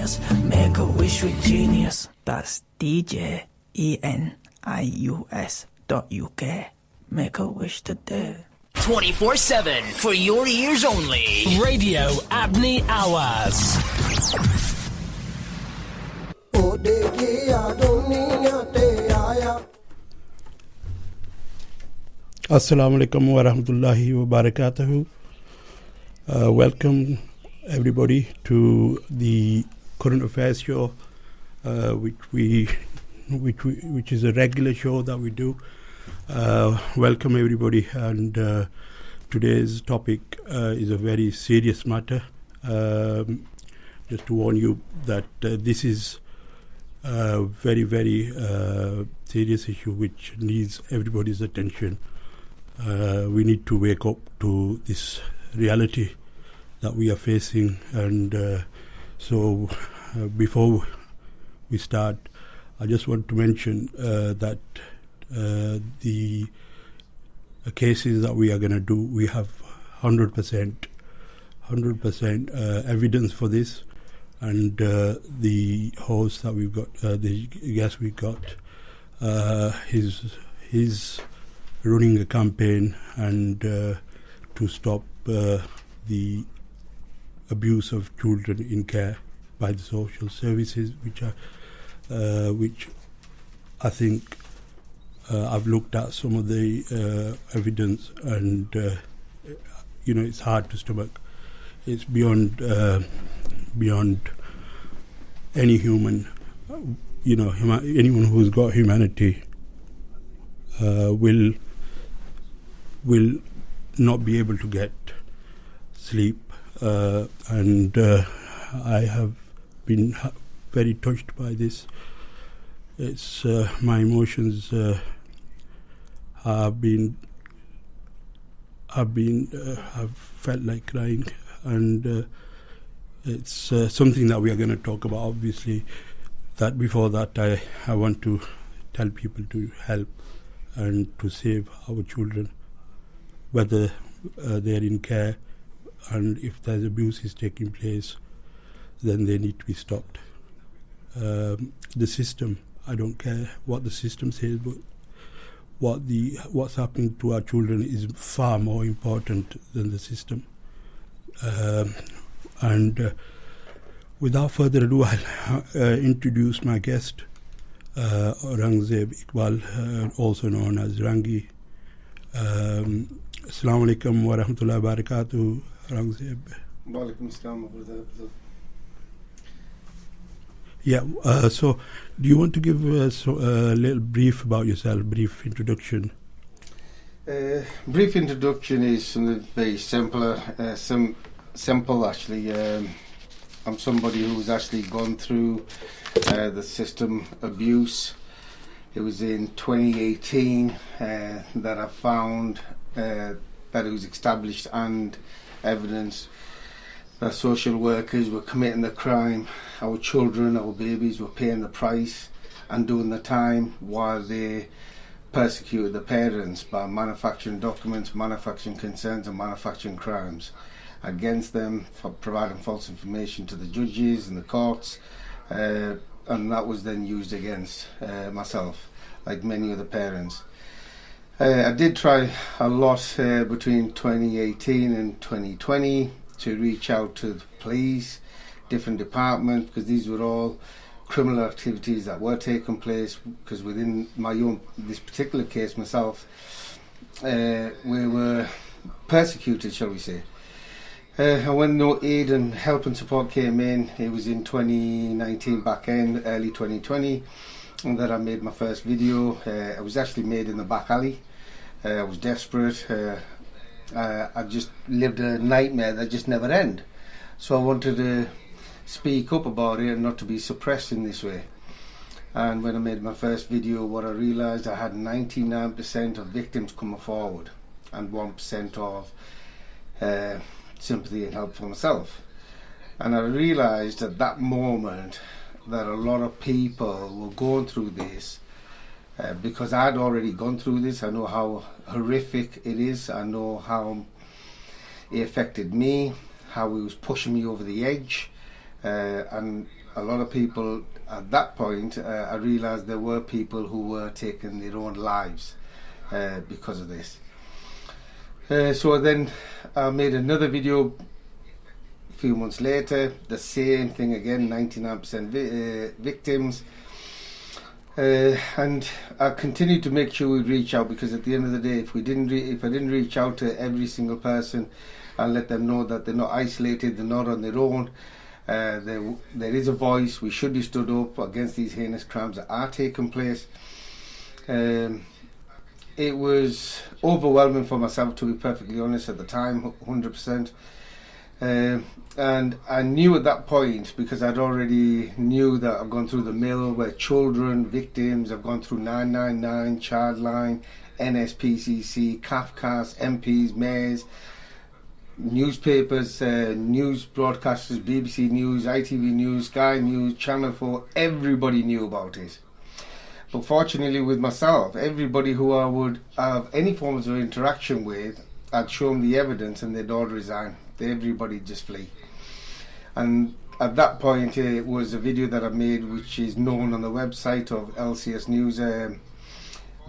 genius. Make a wish with genius. That's DJENIUS.UK. Make a wish today. 24/7 for your ears only. Radio Abney Hours. Assalamu alaikum wa rahmatullahi wa barakatuhu. Welcome everybody to the Current Affairs show, which is a regular show that we do. Welcome everybody, and today's topic is a very serious matter. Just to warn you that this is a very, very serious issue which needs everybody's attention. We need to wake up to this reality that we are facing, and so before we start, I just want to mention that the cases that we are going to do, we have 100% evidence for this, and the host that we've got, the guest we got, he's running a campaign and to stop the abuse of children in care by the social services, which I think I've looked at some of the evidence, and it's hard to stomach. It's beyond any human. Anyone who's got humanity will not be able to get sleep, and I have been very touched by this. It's my emotions have felt like crying, and it's something that we are going to talk about. Obviously, that before that, I want to tell people to help and to save our children, whether they're in care, and if there's abuse is taking place, then they need to be stopped. The system, I don't care what the system says, but what's happening to our children is far more important than the system. And without further ado, I'll introduce my guest, Aurangzeb Iqbal, also known as Rangi. Assalamu alaikum wa rahmatullahi wa barakatuh, Aurangzeb. Wa alaikum assalam wa barakatuh. Yeah, so do you want to give us a little brief about yourself, brief introduction? Brief introduction is something very simple actually. I'm somebody who's actually gone through the system abuse. It was in 2018 that I found that it was established and evidence that social workers were committing the crime. Our children, our babies were paying the price and doing the time while they persecuted the parents by manufacturing documents, manufacturing consents and manufacturing crimes against them, for providing false information to the judges and the courts, and that was then used against myself, like many other parents. I did try a lot between 2018 and 2020 to reach out to the police, different departments, because these were all criminal activities that were taking place, because within my own, this particular case myself, we were persecuted, shall we say. And when no aid and help and support came in, it was in 2019 back end, early 2020, and that I made my first video. It was actually made in the back alley. I was desperate. I just lived a nightmare that just never ended. So I wanted to speak up about it and not to be suppressed in this way. And when I made my first video, what I realised, I had 99% of victims coming forward and 1% of sympathy and help for myself. And I realised at that moment that a lot of people were going through this because I'd already gone through this. I know how horrific it is. I know how it affected me, how it was pushing me over the edge, and a lot of people at that point, I realised there were people who were taking their own lives because of this. So then I made another video a few months later, the same thing again, 99% victims. And I continued to make sure we reach out, because at the end of the day, if I didn't reach out to every single person and let them know that they're not isolated, they're not on their own, there is a voice, we should be stood up against these heinous crimes that are taking place. It was overwhelming for myself, to be perfectly honest, at the time, 100%. And I knew at that point, because I'd already knew that I've gone through the mill where children, victims, I've gone through 999, Childline, NSPCC, CAFCAS, MPs, mayors, newspapers, news broadcasters, BBC News, ITV News, Sky News, Channel 4, everybody knew about it. But fortunately with myself, everybody who I would have any forms of interaction with, I'd show them the evidence and they'd all resign. Everybody just flee. And at that point, it was a video that I made, which is known on the website of LCS News,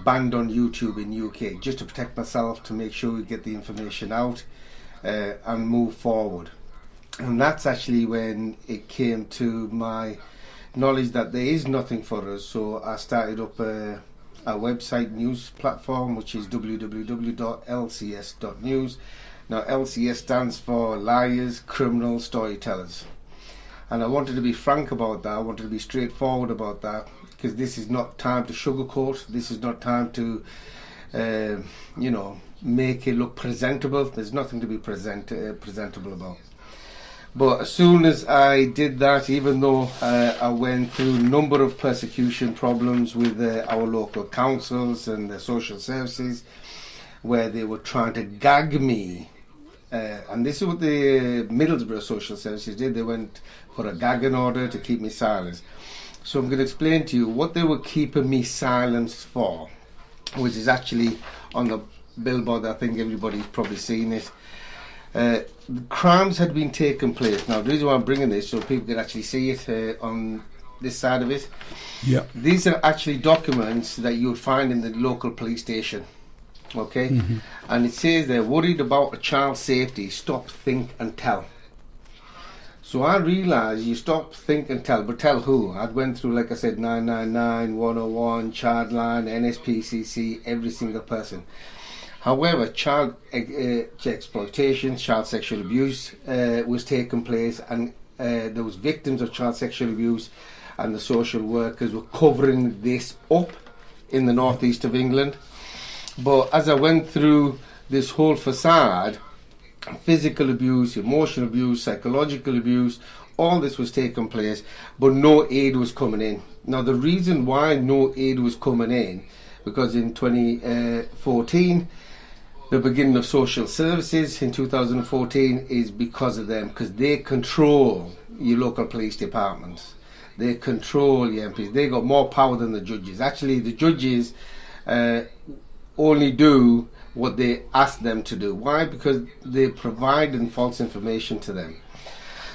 banned on YouTube in UK, just to protect myself, to make sure we get the information out and move forward. And that's actually when it came to my knowledge that there is nothing for us. So I started up a website news platform, which is www.lcs.news. Now LCS stands for Liars, Criminals, Storytellers. And I wanted to be frank about that, I wanted to be straightforward about that, because this is not time to sugarcoat, this is not time to, make it look presentable. There's nothing to be presentable about. But as soon as I did that, even though I went through a number of persecution problems with our local councils and the social services, where they were trying to gag me, and this is what the Middlesbrough social services did. They went for a gagging order to keep me silent. So I'm going to explain to you what they were keeping me silenced for, which is actually on the billboard. I think everybody's probably seen it. The crimes had been taking place. Now the reason why I'm bringing this, so people can actually see it on this side of it. Yeah. These are actually documents that you would find in the local police station. Okay, and it says they're worried about a child's safety. Stop, think and tell. So I realised you stop, think and tell, but tell who? I'd went through, like I said, 999, 101, Childline, NSPCC, every single person. However, child exploitation, child sexual abuse was taking place, and there was victims of child sexual abuse, and the social workers were covering this up in the northeast of England. But as I went through this whole facade, physical abuse, emotional abuse, psychological abuse, all this was taking place, but no aid was coming in. Now the reason why no aid was coming in, because in 2014, the beginning of social services in 2014 is because of them, because they control your local police departments. They control your MPs. They got more power than the judges. Actually, the judges only do what they ask them to do. Why? Because they provide false information to them.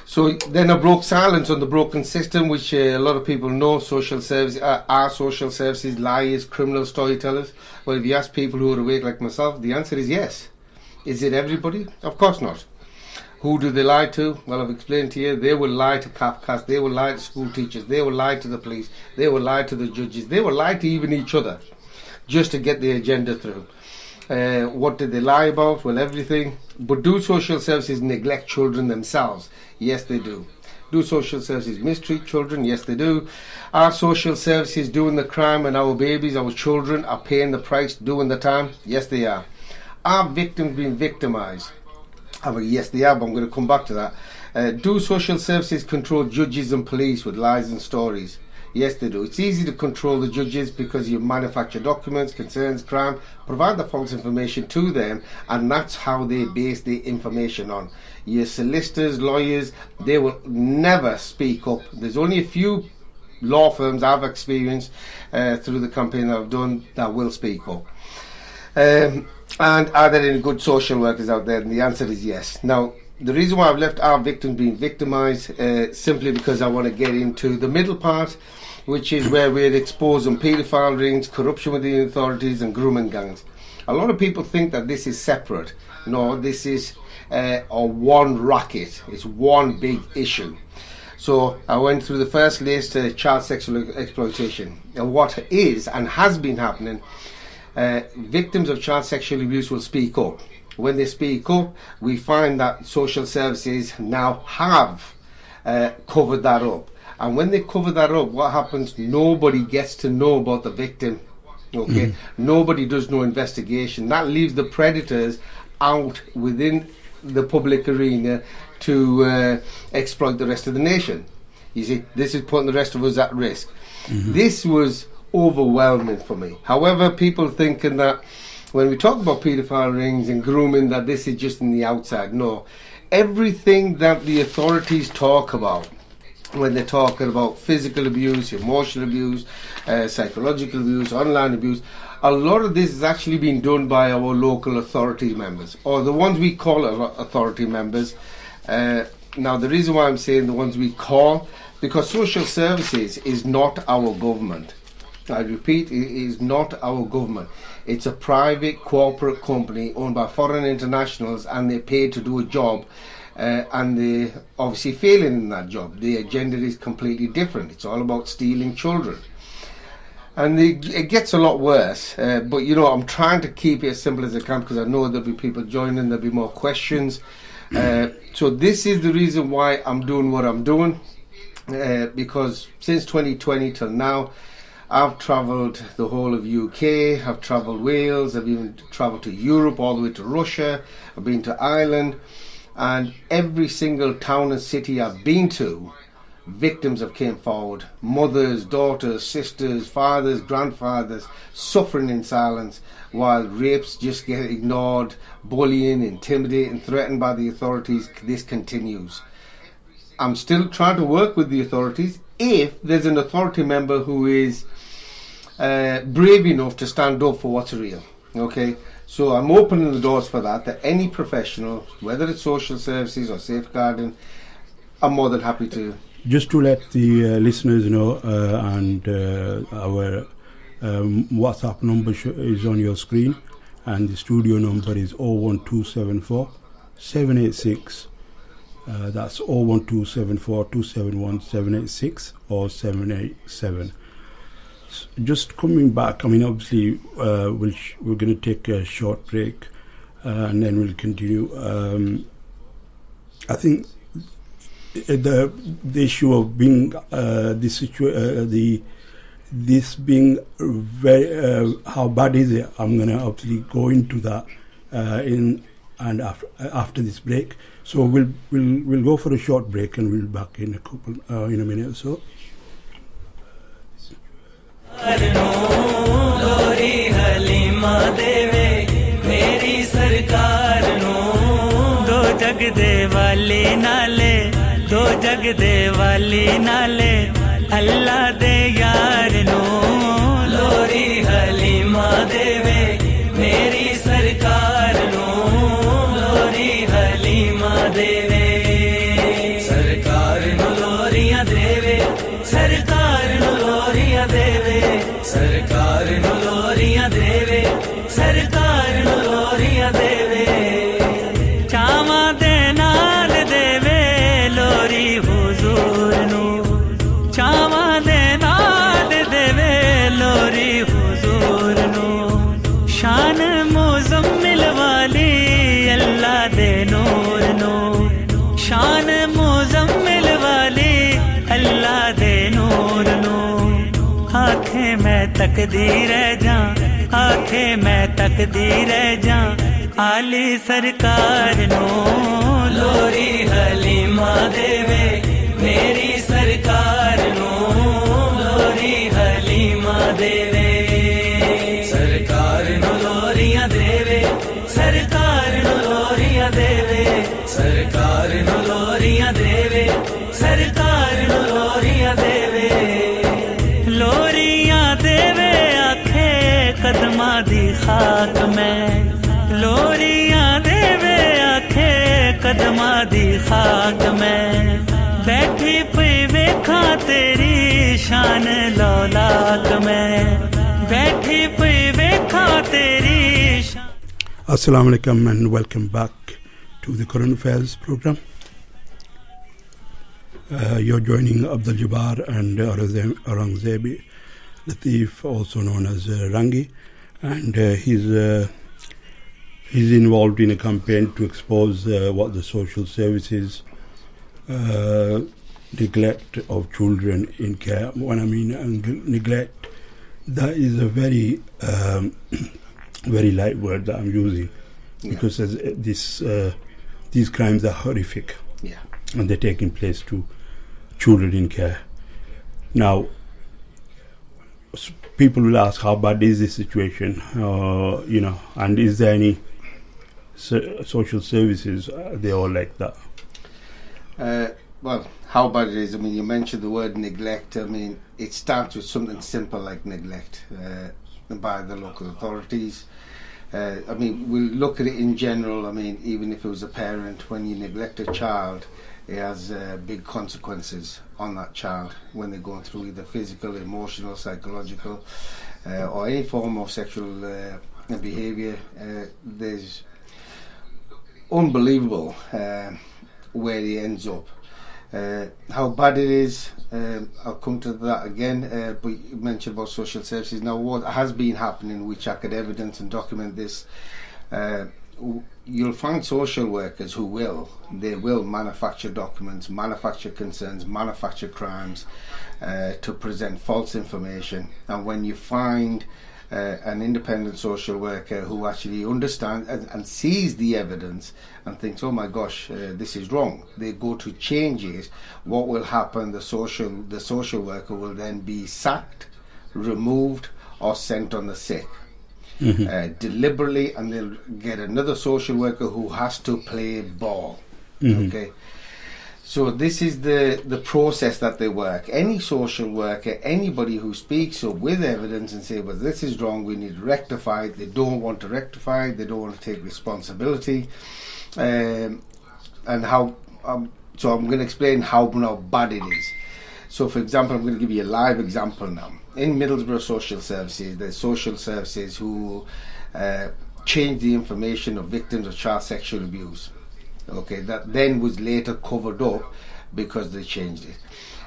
So then I broke silence on the broken system, which a lot of people know. Social services are social services, liars, criminals, storytellers. Well, if you ask people who are awake like myself, the answer is yes. Is it everybody? Of course not. Who do they lie to? Well, I've explained to you. They will lie to CAFCAS, they will lie to school teachers, they will lie to the police, they will lie to the judges, they will lie to even each other, just to get the agenda through. What did they lie about? Well, everything. But do social services neglect children themselves? Yes, they do. Do social services mistreat children? Yes, they do. Are social services doing the crime, and our babies, our children are paying the price, doing the time? Yes, they are. Are victims being victimised? Yes, they are, but I'm going to come back to that. Do social services control judges and police with lies and stories? Yes, they do. It's easy to control the judges because you manufacture documents, concerns, crime, provide the false information to them, and that's how they base the information on. Your solicitors, lawyers, they will never speak up. There's only a few law firms I've experienced through the campaign that I've done that will speak up. And are there any good social workers out there? And the answer is yes. Now, the reason why I've left our victims being victimised simply because I want to get into the middle part, which is where we're exposing paedophile rings, corruption with the authorities and grooming gangs. A lot of people think that this is separate. No, this is a one racket. It's one big issue. So I went through the first list, child sexual exploitation. And what is and has been happening, victims of child sexual abuse will speak up. When they speak up, we find that social services now have covered that up. And when they cover that up, what happens? Nobody gets to know about the victim. Okay, nobody does no investigation. That leaves the predators out within the public arena to exploit the rest of the nation. You see, this is putting the rest of us at risk. This was overwhelming for me. However, people thinking that when we talk about paedophile rings and grooming, that this is just in the outside. No, everything that the authorities talk about, when they're talking about physical abuse, emotional abuse, psychological abuse, online abuse, a lot of this is actually being done by our local authority members, or the ones we call authority members. Now, the reason why I'm saying the ones we call, because social services is not our government. I repeat, it is not our government. It's a private corporate company owned by foreign internationals, and they're paid to do a job. And they obviously failing in that job. The agenda is completely different. It's all about stealing children, and it gets a lot worse. But you know, I'm trying to keep it as simple as I can because I know there'll be people joining. There'll be more questions. So this is the reason why I'm doing what I'm doing, because since 2020 till now, I've travelled the whole of UK. I've travelled Wales. I've even travelled to Europe, all the way to Russia. I've been to Ireland. And every single town and city I've been to, victims have came forward. Mothers, daughters, sisters, fathers, grandfathers, suffering in silence, while rapes just get ignored, bullying, intimidating, threatened by the authorities. This continues. I'm still trying to work with the authorities. If there's an authority member who is brave enough to stand up for what's real, okay? So I'm opening the doors for that any professional, whether it's social services or safeguarding, I'm more than happy to. Just to let the listeners know, and our WhatsApp number is on your screen, and the studio number is 01274 786. That's 01274 271 786 or 787. Just coming back, I mean, obviously, we're going to take a short break, and then we'll continue. I think the issue of being this being very how bad is it? I'm going to obviously go into that after this break. So we'll go for a short break, and we'll be back in a minute or so. लोरी हलीमा देवे मेरी सरकार no दो जग दे वाली नाले दो जग दे वाली नाले अल्लाह दे यार नो लोरी हलीमा देवे मेरी सरकार नो लोरी हलीमा देवे सरकार नो लोरियां देवे सरकार नो लोरियां देवे सरकार नु लोरियां देवे सरकार नु लोरियां देवे चावा दे नाल देवे लोरी हुजूर नु चावा दे नाल देवे लोरी हुजूर नु शान मुज़म्मिल वाली अल्लाह दे नूर नु शान मुज़म्मिल वाली अल्लाह दे नूर नु आखे मैं तकदीर जा आखे मैं तकदीर जा आली सरकार नो लोरी हलीमा देवे मेरी सरकार नो लोरी हलीमा देवे सरकार नो लोरियां देवे सरकार नो लोरियां देवे सरकार नो लोरियां देवे सरकार नो लोरियां देवे लोरियां देवे आखे कदमा दी खाक में लोरियां देवे आखे कदम कदमां दी खाक में बैठी पई वेखा तेरी शान लौलाक में बैठी पई वेखा तेरी शान. Assalamu alaikum and welcome back to the Current Affairs program. You're joining Abdul Jabbar and Aurangzeb Latif, also known as Rangi, and he's involved in a campaign to expose what the social services neglect of children in care. When I mean neglect, that is a very very light word that I'm using, because these crimes are horrific, and they're taking place to children in care. Now, people will ask, how bad is this situation, and is there any social services, are they all like that? Well, how bad it is, I mean, you mentioned the word neglect. I mean, it starts with something simple like neglect by the local authorities. I mean, we'll look at it in general. I mean, even if it was a parent, when you neglect a child, it has big consequences on that child when they're going through either physical, emotional, psychological, or any form of sexual behaviour. There's unbelievable where he ends up. How bad it is, I'll come to that again, but you mentioned about social services. Now, what has been happening, which I could evidence and document this, you'll find social workers who will manufacture documents, manufacture concerns, manufacture crimes to present false information. And when you find an independent social worker who actually understands and sees the evidence and thinks, oh my gosh, this is wrong, they go to change it, what will happen? The social worker will then be sacked, removed, or sent on the sick. Deliberately, and they'll get another social worker who has to play ball. Okay, so this is the process that they work. Any social worker, anybody who speaks up with evidence and say, well, this is wrong, we need to rectify it, they don't want to rectify it, they don't want to take responsibility, and how so I'm going to explain how bad it is. So for example, I'm going to give you a live example now. In Middlesbrough Social Services, there's social services who change the information of victims of child sexual abuse. Okay, that then was later covered up because they changed it.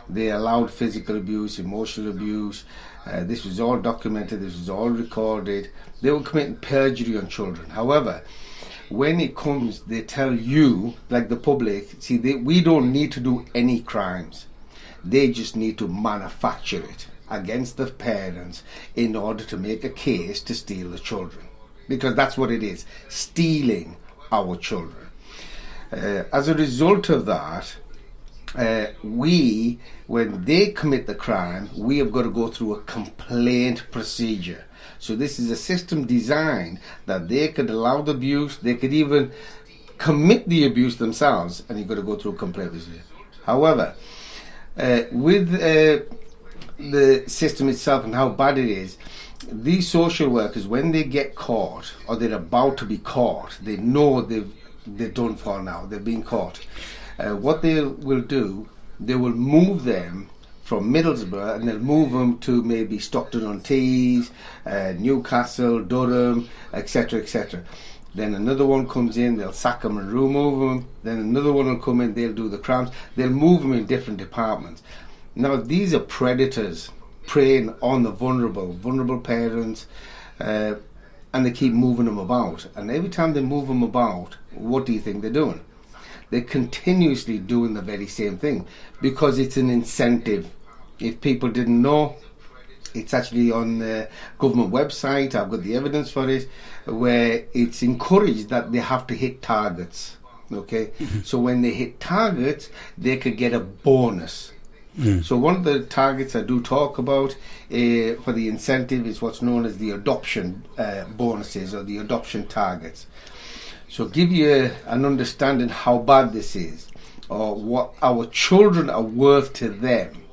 They allowed physical abuse, emotional abuse. This was all documented, this was all recorded. They were committing perjury on children. However, when it comes, they tell you, like the public, see, we don't need to do any crimes. They just need to manufacture it against the parents in order to make a case to steal the children, because that's what it is, stealing our children. As a result of that, when they commit the crime, we have got to go through a complaint procedure. So this is a system designed that they could allow the abuse, they could even commit the abuse themselves, and you've got to go through a complaint procedure. However, with the system itself and how bad it is, these social workers, when they get caught or they're about to be caught, they know they're done for now, they're being caught. What they will do, they will move them from Middlesbrough and they'll move them to maybe Stockton-on-Tees, Newcastle, Durham, etc., etc. Then another one comes in, they'll sack them and remove them. Then another one will come in, they'll do the crimes. They'll move them in different departments. Now, these are predators preying on the vulnerable parents, and they keep moving them about. And every time they move them about, what do you think they're doing? They're continuously doing the very same thing, because it's an incentive. If people didn't know, it's actually on the government website, I've got the evidence for it, where it's encouraged that they have to hit targets. Okay, so when they hit targets, they could get a bonus. So one of the targets I do talk about for the incentive is what's known as the adoption bonuses, or the adoption targets. So give you an understanding how bad this is, or what our children are worth to them.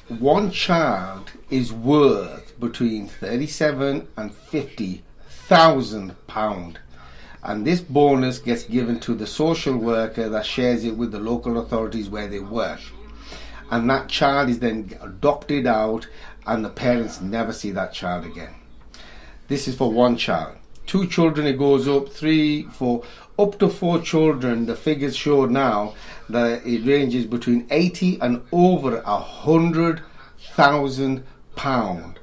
One child is worth between 37 and 50,000 pound. And this bonus gets given to the social worker that shares it with the local authorities where they work. And that child is then adopted out, and the parents never see that child again. This is for one child. 2 children, it goes up, 3, 4, up to 4 children. The figures show now that it ranges between 80 and over £100,000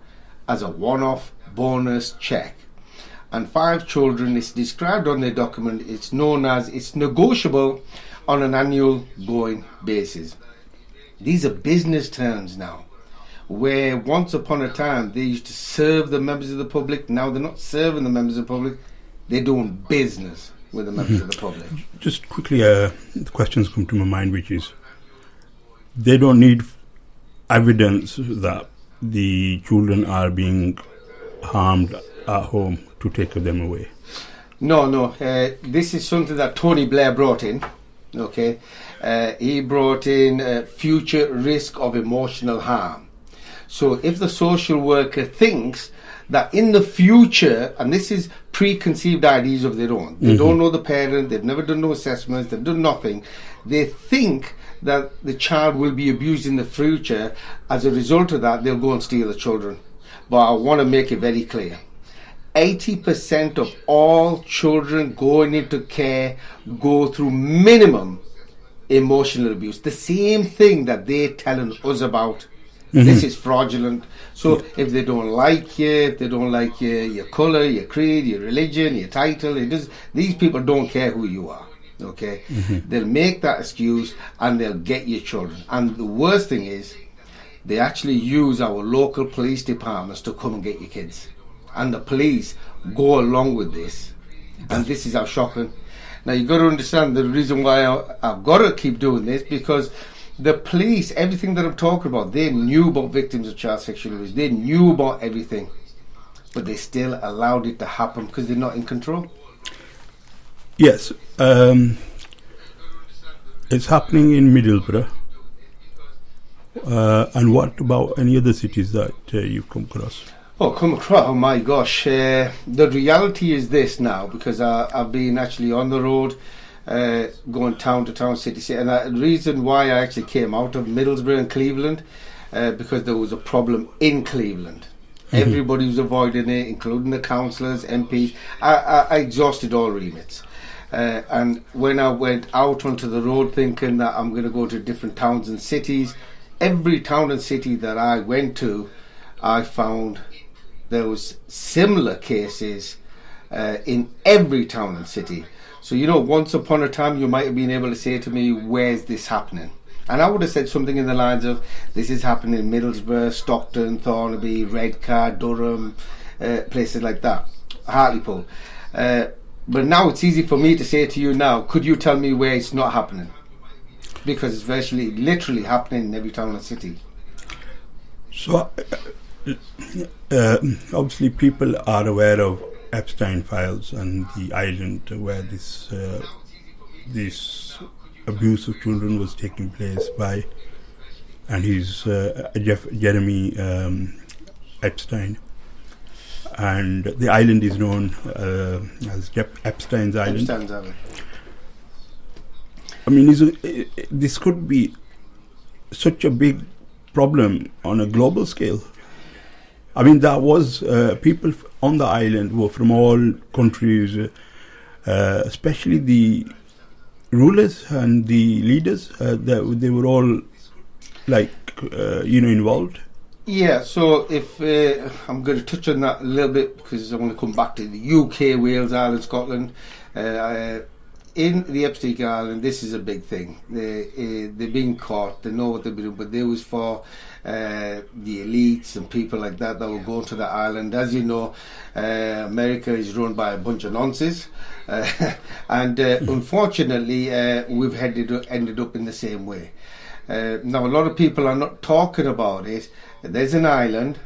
as a one-off bonus check. And 5 children, it's described on the document, it's known as, it's negotiable on an annual going basis. These are business terms now, where once upon a time they used to serve the members of the public. Now they're not serving the members of the public, they're doing business with the members of the public. Just quickly, the questions come to my mind, which is, they don't need evidence that the children are being harmed at home to take them away. No. This is something that Tony Blair brought in. Okay, he brought in future risk of emotional harm. So if the social worker thinks that in the future, and this is preconceived ideas of their own, they don't know the parent, they've never done no assessments, they've done nothing, they think that the child will be abused in the future. As a result of that, they'll go and steal the children. But I want to make it very clear, 80% of all children going into care go through minimum emotional abuse. The same thing that they're telling us about. This is fraudulent. So if they don't like you, if they don't like your colour, your creed, your religion, your title, these people don't care who you are. Okay, they'll make that excuse and they'll get your children. And the worst thing is, they actually use our local police departments to come and get your kids. And the police go along with this. And this is how shocking. Now you've got to understand the reason why I've got to keep doing this, because the police, everything that I'm talking about, they knew about victims of child sexual abuse. They knew about everything. But they still allowed it to happen because they're not in control. Yes. It's happening in Middlesbrough. And what about any other cities that you've come across? Oh my gosh. The reality is this now, because I've been actually on the road, going town to town, city to city. And the reason why I actually came out of Middlesbrough and Cleveland, because there was a problem in Cleveland. Everybody was avoiding it, including the councillors, MPs. I exhausted all remits. And when I went out onto the road thinking that I'm going to go to different towns and cities, every town and city that I went to, I found there was similar cases in every town and city. So, once upon a time you might have been able to say to me, where's this happening? And I would have said something in the lines of, this is happening in Middlesbrough, Stockton, Thornaby, Redcar, Durham, places like that, Hartlepool. But now it's easy for me to say to you now, could you tell me where it's not happening? Because it's virtually, literally happening in every town and city. So, obviously people are aware of Epstein files and the island where this abuse of children was taking place by, and he's Jeremy Epstein. And the island is known as Epstein's Island. I mean, this could be such a big problem on a global scale. I mean, there was people on the island were from all countries, especially the rulers and the leaders. They were all involved. Yeah, so if I'm going to touch on that a little bit, because I want to come back to the UK, Wales, Ireland, Scotland. In the Epstein Island, this is a big thing. They're being caught, they know what they're doing, but there was for the elites and people like that will go to the island. As you know, America is run by a bunch of nonsense, and unfortunately we've ended up in the same way. Now a lot of people are not talking about it. There's an island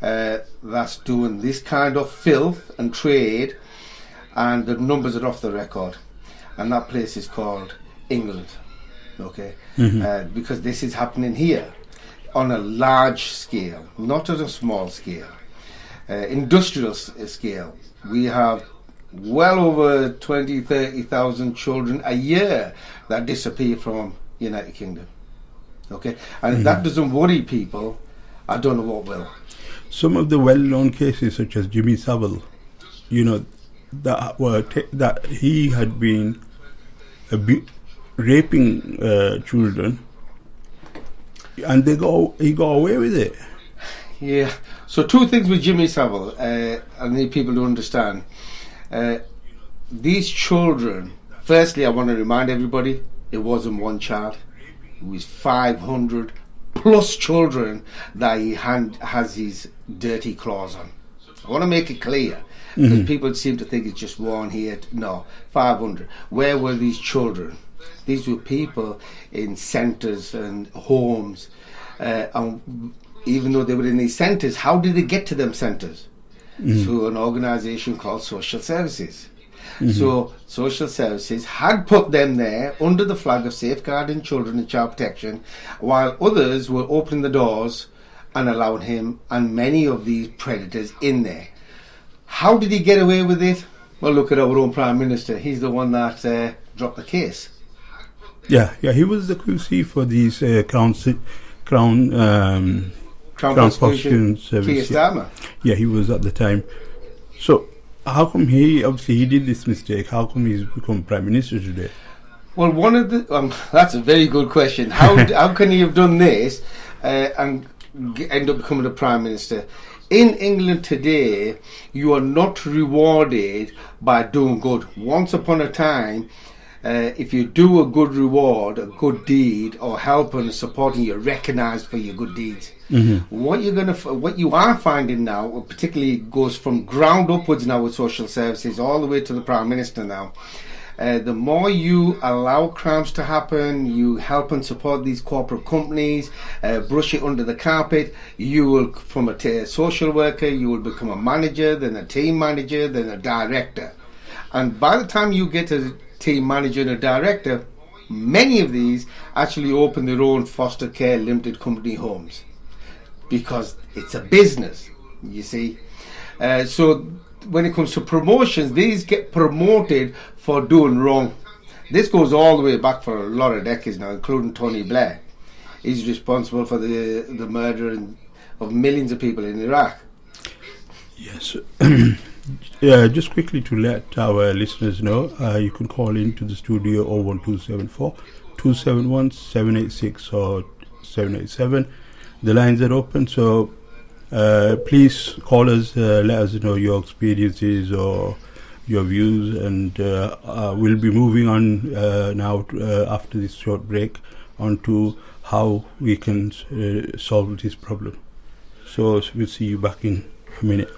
that's doing this kind of filth and trade, and the numbers are off the record, and that place is called England. Okay, because this is happening here on a large scale, not at a small scale, industrial scale. We have well over 20,000-30,000 children a year that disappear from United Kingdom. Okay, and if that doesn't worry people, I don't know what will. Some of the well-known cases, such as Jimmy Savile, that he had been raping children, and he got away with it. Yeah. So two things with Jimmy Savile. I need people to understand. These children. Firstly, I want to remind everybody, it wasn't one child. It was 500 plus children that he has his dirty claws on. I want to make it clear, because people seem to think it's just one here. No, 500. Where were these children? These were people in centres and homes. And even though they were in these centres, how did they get to them centres? Through an organisation called Social Servicess. So Social Servicess had put them there under the flag of safeguarding children and child protection, while others were opening the doors and allowing him and many of these predators in there. How did he get away with it? Well, look at our own Prime Minister. He's the one that dropped the case. Yeah, he was the QC for these Crown Prosecution Service. Yeah, he was at the time. So, how come he did this mistake? How come he's become Prime Minister today? Well, one of the that's a very good question. How can he have done this and end up becoming a Prime Minister? In England today, you are not rewarded by doing good. Once upon a time, if you do a good reward, a good deed, or helping and supporting, you're recognised for your good deeds. What you are finding now, particularly goes from ground upwards now with social services, all the way to the Prime Minister now. The more you allow crimes to happen, you help and support these corporate companies, brush it under the carpet, you will, from a social worker, you will become a manager, then a team manager, then a director. And by the time you get a team manager and a director, many of these actually open their own foster care limited company homes, because it's a business, you see. So when it comes to promotions, these get promoted for doing wrong. This goes all the way back for a lot of decades now, including Tony Blair. He's responsible for the murder of millions of people in Iraq. Yes. Yeah, just quickly to let our listeners know, you can call into the studio 01274 271 786 or 787. The lines are open, so please call us, let us know your experiences or your views, and we'll be moving on now after this short break onto how we can solve this problem. So we'll see you back in a minute.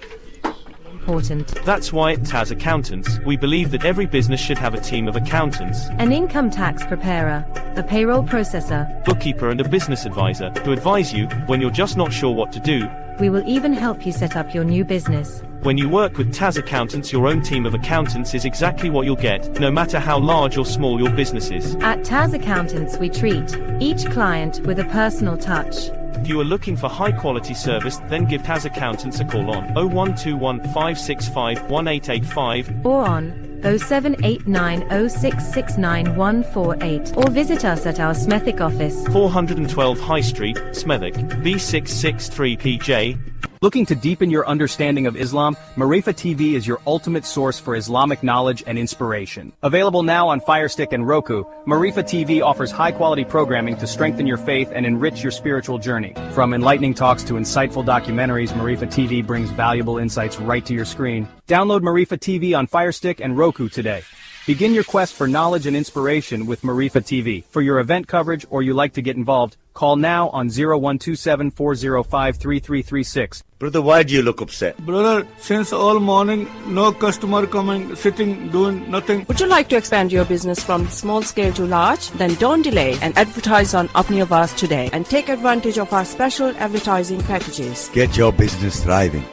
Important. That's why at Taz Accountants, we believe that every business should have a team of accountants, An income tax preparer, a payroll processor. bookkeeper and a business advisor to advise you when you're just not sure what to do. We will even help you set up your new business. When you work with Taz Accountants, your own team of accountants is exactly what you'll get, no matter how large or small your business is. At Taz Accountants, we treat each client with a personal touch. If you are looking for high quality service, then give Taz Accountants a call on 0121 565 1885 or on 07890669148, or visit us at our Smethwick office. 412 High Street, Smethwick, B663PJ. Looking to deepen your understanding of Islam? Marifa TV is your ultimate source for Islamic knowledge and inspiration. Available now on Fire Stick and Roku, Marifa TV offers high-quality programming to strengthen your faith and enrich your spiritual journey. From enlightening talks to insightful documentaries, Marifa TV brings valuable insights right to your screen. Download Marifa TV on Fire Stick and Roku today. Begin your quest for knowledge and inspiration with Marifa TV. For your event coverage or you like to get involved, call now on 0127 405 3336. Brother, why do you look upset? Brother, since all morning, no customer coming, sitting, doing nothing. Would you like to expand your business from small scale to large? Then don't delay and advertise on Upneovas today and take advantage of our special advertising packages. Get your business thriving.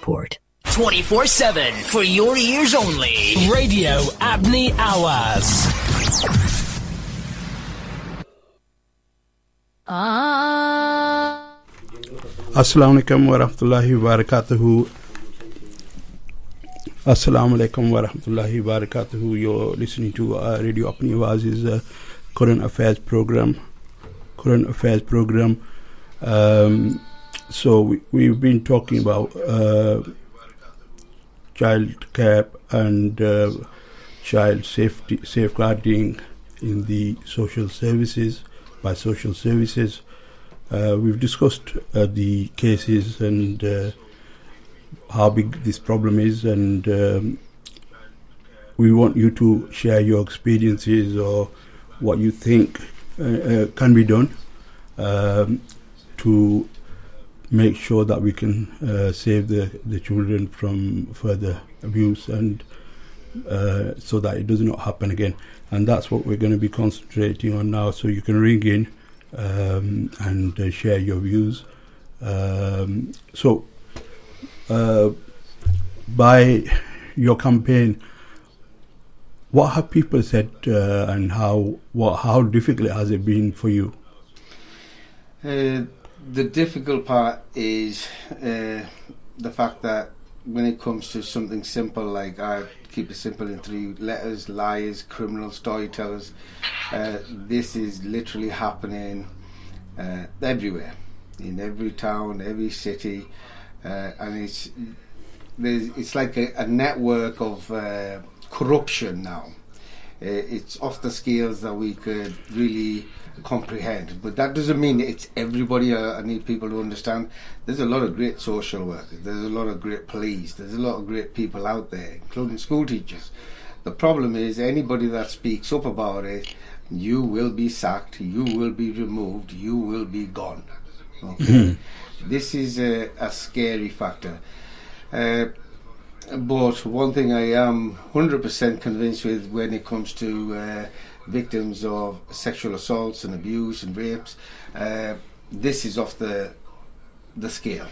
Port. 24/7 for your ears only. Radio Abney Hours. Assalamu alaikum wa rahmatullahi wa barakatuhu. Assalamu alaikum wa rahmatullahi wa barakatuhu. You're listening to Radio Apni Awaz's current affairs program. So we've been talking about child care and child safeguarding in the social services, by social services. We've discussed the cases and how big this problem is, and we want you to share your experiences or what you think can be done to make sure that we can save the children from further abuse, and so that it does not happen again. And that's what we're going to be concentrating on now. So you can ring in and share your views. By your campaign, what have people said, and how difficult has it been for you? The difficult part is the fact that when it comes to something simple, like I keep it simple in 3 letters: liars, criminals, storytellers. This is literally happening everywhere, in every town, every city, and it's like a network of corruption now. It's off the scales that we could really comprehend, but that doesn't mean it's everybody. I need people to understand there's a lot of great social workers, there's a lot of great police, there's a lot of great people out there, including school teachers. The problem is anybody that speaks up about it, you will be sacked, you will be removed, you will be gone. Okay? This is a scary factor. But one thing I am 100% convinced with when it comes to victims of sexual assaults and abuse and rapes, this is off the scale.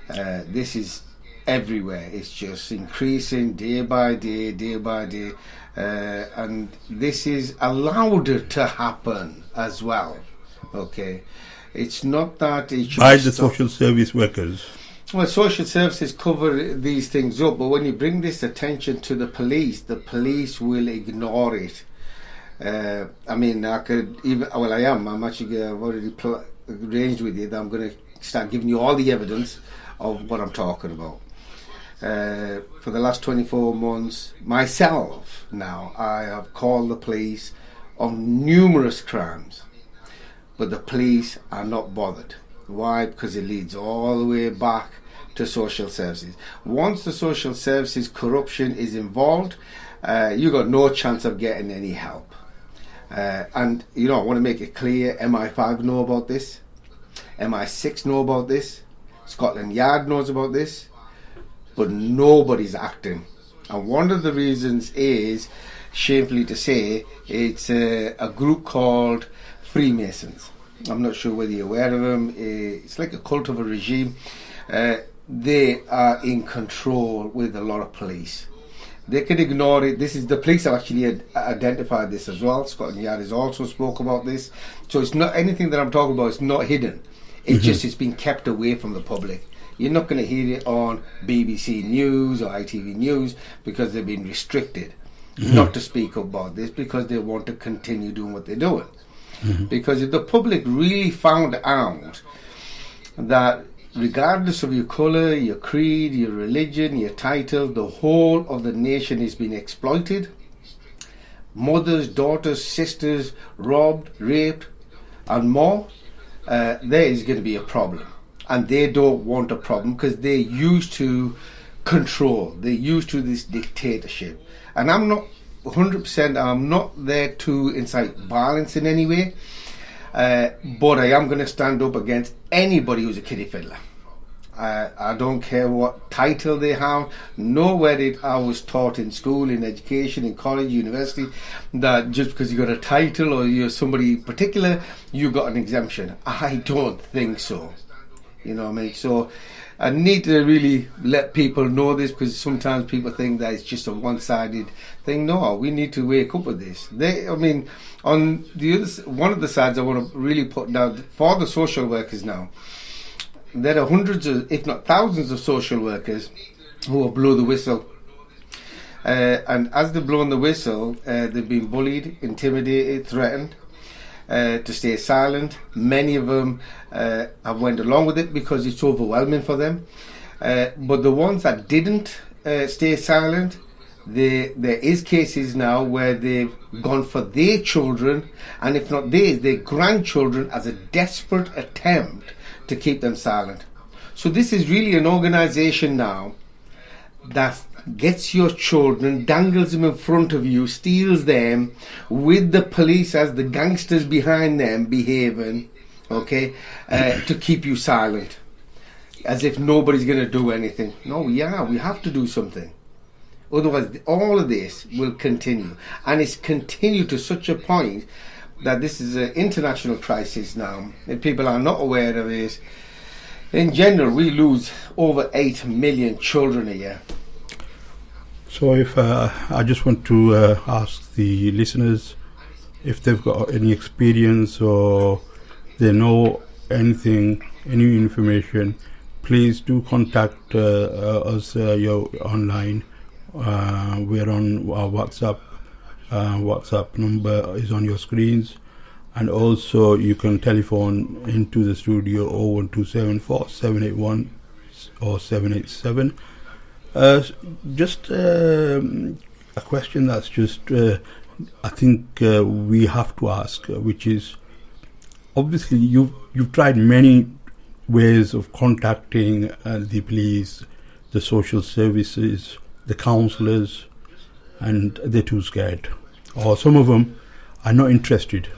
This is everywhere. It's just increasing day by day, and this is allowed to happen as well. Okay, it's not that it should by the social service workers. Well, social services cover these things up, but when you bring this attention to the police will ignore it. I'm actually I've already arranged with you that I'm going to start giving you all the evidence of what I'm talking about. For the last 24 months, myself now, I have called the police on numerous crimes, but the police are not bothered. Why? Because it leads all the way back to social services. Once the social services corruption is involved, you got no chance of getting any help. And I want to make it clear, MI5 know about this, MI6 know about this, Scotland Yard knows about this, but nobody's acting. And one of the reasons is, shamefully to say, it's a group called Freemasons. I'm not sure whether you're aware of them. It's like a cult of a regime. They are in control with a lot of police. They can ignore it. This is the police have actually identified this as well. Scotland Yard has also spoke about this. So it's not anything that I'm talking about. It's not hidden. It's just it's been kept away from the public. You're not going to hear it on BBC News or ITV News because they've been restricted not to speak about this because they want to continue doing what they're doing. Because if the public really found out that regardless of your colour, your creed, your religion, your title, the whole of the nation is being exploited, mothers, daughters, sisters robbed, raped and more, there is going to be a problem. And they don't want a problem because they're used to control, they're used to this dictatorship. And I'm not 100%, I'm not there to incite violence in any way, but I am going to stand up against anybody who's a kiddie fiddler. I don't care what title they have. Nowhere I was taught in school, in education, in college, university, that just because you got a title or you're somebody particular, you got an exemption. I don't think so. You know what I mean? So I need to really let people know this, because sometimes people think that it's just a one-sided thing. No, we need to wake up with this. On the other, one of the sides I want to really put down for the social workers now, there are hundreds of, if not thousands of social workers who will blow the whistle And as they've blown the whistle, they've been bullied, intimidated, threatened to stay silent. Many of them have went along with it because it's overwhelming for them. But the ones that didn't stay silent, there is cases now where they've gone for their children, and if not theirs, their grandchildren, as a desperate attempt to keep them silent. So this is really an organisation now that gets your children, dangles them in front of you, steals them, with the police as the gangsters behind them behaving, okay, to keep you silent, as if nobody's going to do anything. No, we have to do something. Otherwise, all of this will continue. And it's continued to such a point that this is an international crisis now. If people are not aware of it, in general, we lose over 8 million children a year. So if I just want to ask the listeners if they've got any experience or they know anything, any information, please do contact us online. We're on our WhatsApp. WhatsApp number is on your screens, and also you can telephone into the studio 01274 781 or 787. Just a question that's just I think we have to ask, which is, obviously you've tried many ways of contacting the police, the social services, the counsellors, and they're too scared, or some of them are not interested.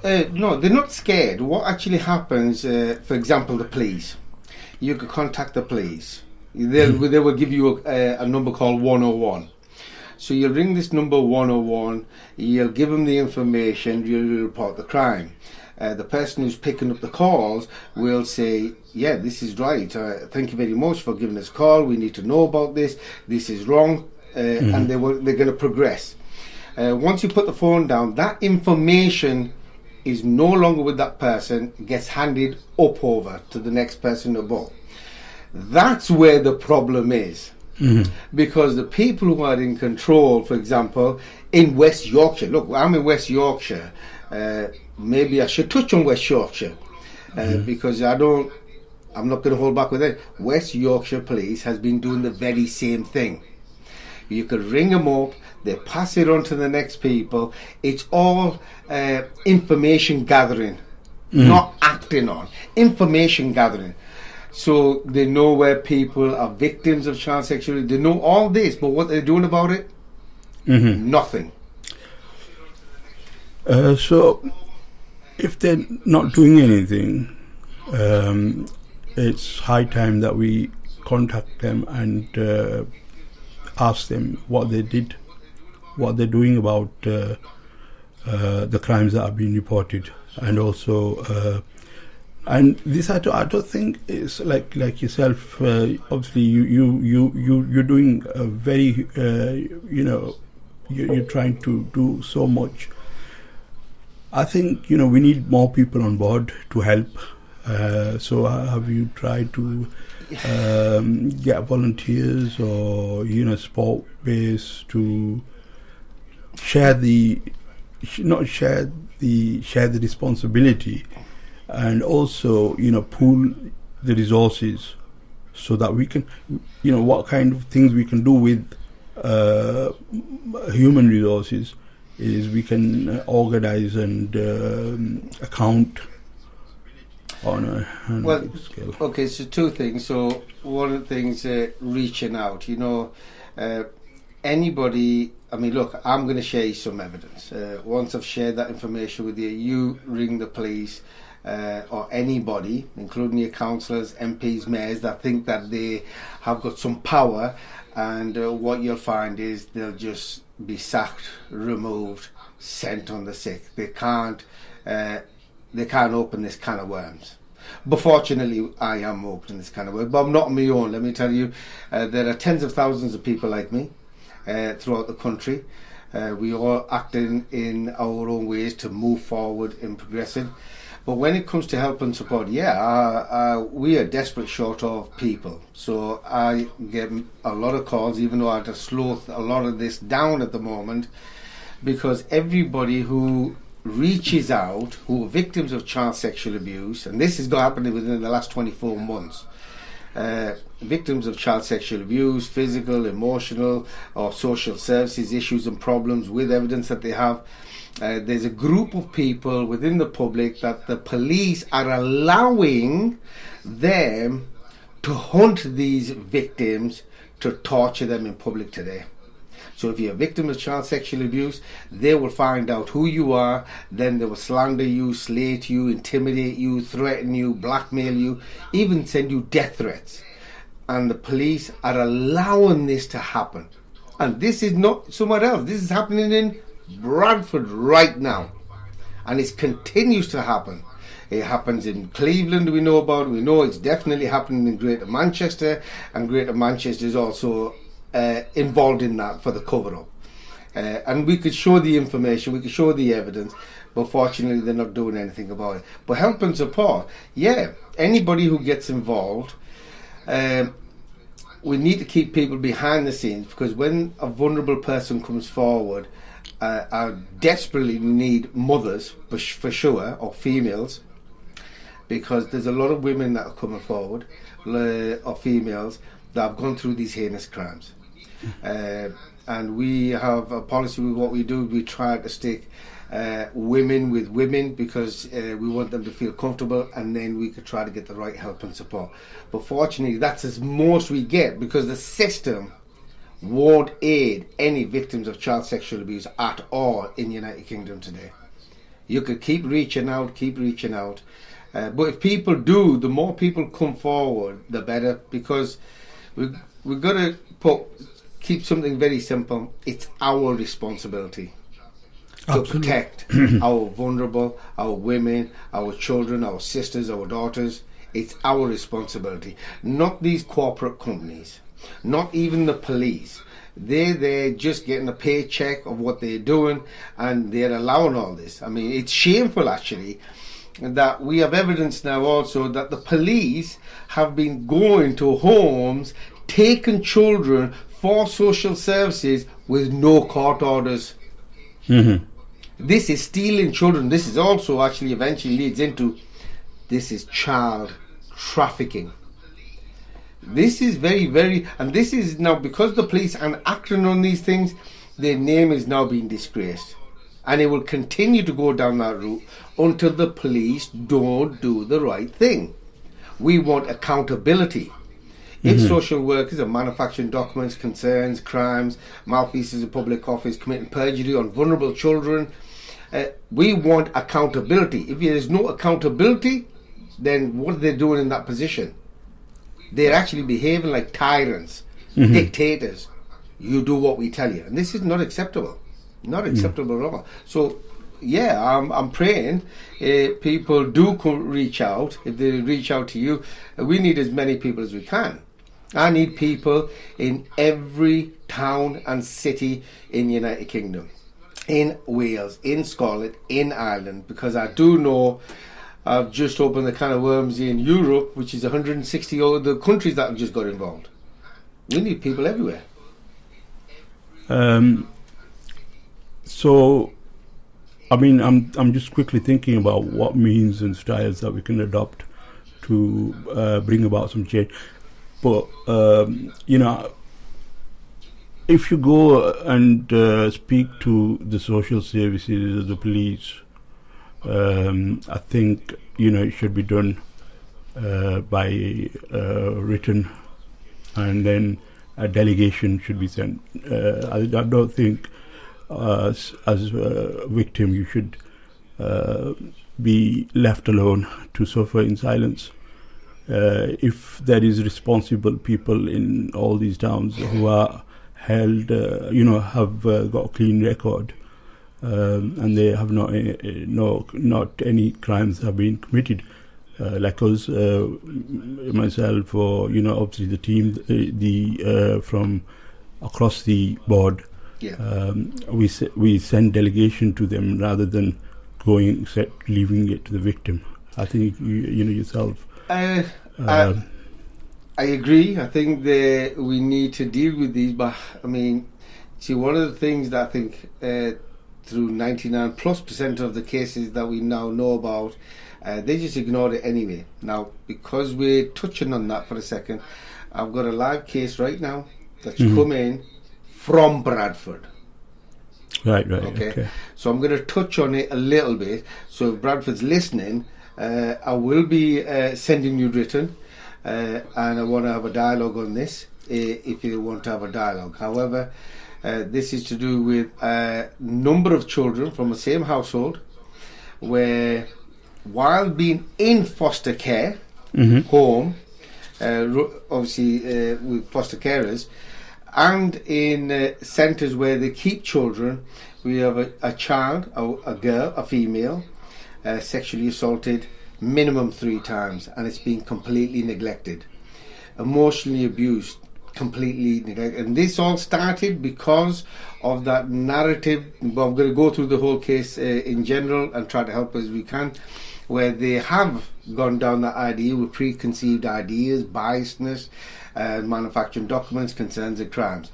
No, they're not scared. What actually happens, for example, the police, you could contact the police. They will give you a number called 101. So you'll ring this number 101, you'll give them the information, you'll report the crime. The person who's picking up the calls will say, yeah, this is right, thank you very much for giving us a call, we need to know about this is wrong, and they're going to progress. Once you put the phone down, that information is no longer with that person, gets handed up over to the next person above. That's where the problem is. Because the people who are in control, for example, in West Yorkshire, look, I'm in West Yorkshire, maybe I should touch on West Yorkshire, because I'm not going to hold back with it. West Yorkshire Police has been doing the very same thing. You could ring them up, they pass it on to the next people. It's all information gathering, not acting on. Information gathering. So they know where people are victims of child sexuality. They know all this, but what they're doing about it? Nothing. So if they're not doing anything, it's high time that we contact them and ask them what they did, what they're doing about the crimes that have been reported, and also and this I don't think is like yourself. Obviously, you're doing a very you're trying to do so much. I think we need more people on board to help. So have you tried to get volunteers or support base to share the responsibility, and also pool the resources so that we can what kind of things we can do with human resources is we can organize and account on a big scale. Okay, so two things. So one of the things, reaching out, anybody, I mean, look, I'm going to share you some evidence. Once I've shared that information with you, you ring the police or anybody, including your councillors, MPs, mayors, that think that they have got some power, and what you'll find is they'll just be sacked, removed, sent on the sick. They can't open this can of worms. But fortunately, I am opening this can of worms. But I'm not on my own, let me tell you. There are tens of thousands of people like me throughout the country. We all acting in our own ways to move forward in progressing. But when it comes to help and support, we are desperate short of people. So I get a lot of calls, even though I have to slow a lot of this down at the moment, because everybody who reaches out, who are victims of child sexual abuse, and this is happening within the last 24 months, victims of child sexual abuse, physical, emotional, or social services issues and problems with evidence that they have. There's a group of people within the public that the police are allowing them to hunt these victims, to torture them in public today. So if you're a victim of child sexual abuse, they will find out who you are, then they will slander you, slate you, intimidate you, threaten you, blackmail you, even send you death threats. And the police are allowing this to happen. And this is not somewhere else. This is happening in Bradford right now. And it continues to happen. It happens in Cleveland, we know about. We know it's definitely happening in Greater Manchester. And Greater Manchester is also involved in that for the cover-up. And we could show the information, we could show the evidence, but fortunately they're not doing anything about it. But help and support, anybody who gets involved, we need to keep people behind the scenes, because when a vulnerable person comes forward, I desperately need mothers, for sure, or females, because there's a lot of women that are coming forward, or females, that have gone through these heinous crimes. And we have a policy with what we do. We try to stick women with women, because we want them to feel comfortable, and then we could try to get the right help and support. But fortunately, that's as most we get, because the system won't aid any victims of child sexual abuse at all in the United Kingdom today. You could keep reaching out, but if people do, the more people come forward, the better, because we've got to keep something very simple. It's our responsibility to protect our vulnerable, our women, our children, our sisters, our daughters. It's our responsibility, not these corporate companies, not even the police. They're just getting a paycheck of what they're doing, and they're allowing all this. I mean, it's shameful actually that we have evidence now also that the police have been going to homes, taking children for social services with no court orders. Mm-hmm. This is stealing children. This is also actually eventually leads into, this is child trafficking. This is very, very, and this is now, because the police are acting on these things, their name is now being disgraced. And it will continue to go down that route until the police don't do the right thing. We want accountability. If social workers are manufacturing documents, concerns, crimes, malfeasance in public office, committing perjury on vulnerable children, we want accountability. If there's no accountability, then what are they doing in that position? They're actually behaving like tyrants, dictators. You do what we tell you. And this is not acceptable. Not acceptable at all. So, I'm praying people do reach out. If they reach out to you, we need as many people as we can. I need people in every town and city in the United Kingdom, in Wales, in Scotland, in Ireland, because I do know I've just opened the can of worms in Europe, which is 160 other countries that have just got involved. We need people everywhere. So, I mean, I'm just quickly thinking about what means and styles that we can adopt to bring about some change. But if you go and speak to the social services, the police, I think it should be done by written, and then a delegation should be sent. I don't think as a victim you should be left alone to suffer in silence. If there is responsible people in all these towns who are held, have got a clean record, and they have not any crimes have been committed, like us, myself, or obviously the team, from across the board. We send delegation to them rather than leaving it to the victim. I think you know yourself. I agree. I think that we need to deal with these, but I mean, see, one of the things that I think through 99+% of the cases that we now know about, they just ignored it anyway. Now, because we're touching on that for a second, I've got a live case right now that's come in from Bradford. Right. Okay. So I'm going to touch on it a little bit. So if Bradford's listening, I will be sending you written, and I want to have a dialogue on this if you want to have a dialogue. However, this is to do with a number of children from the same household where, while being in foster care home, obviously with foster carers, and in centres where they keep children, we have a child, a girl, a female, sexually assaulted minimum 3 times, and it's been completely neglected, emotionally abused, completely neglected. And this all started because of that narrative. Well, I'm going to go through the whole case in general and try to help as we can, where they have gone down that idea with preconceived ideas, biasness, manufacturing documents, concerns and crimes.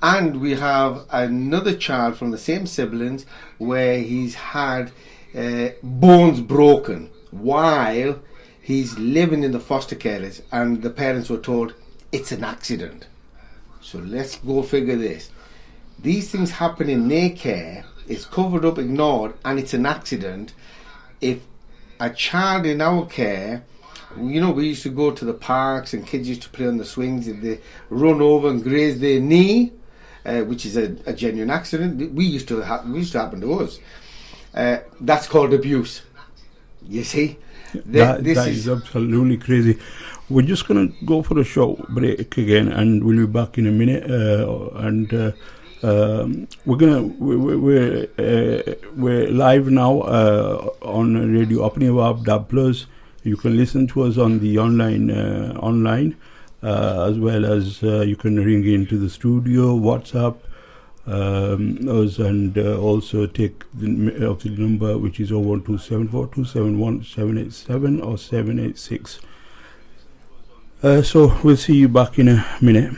And we have another child from the same siblings where he's had bones broken while he's living in the foster carers, and the parents were told it's an accident. So let's go figure this. These things happen in their care, it's covered up, ignored, and it's an accident. If a child in our care, you know, we used to go to the parks and kids used to play on the swings, if they run over and graze their knee, which is a genuine accident, we used to happen to us. That's called abuse. You see, that is absolutely crazy. We're just gonna go for a short break again, and we'll be back in a minute. We're live now on Radio Apni Awaz Plus. You can listen to us on the online, as well as you can ring into the studio, WhatsApp us, and also take the number, which is 01274271787 or 786. So we'll see you back in a minute.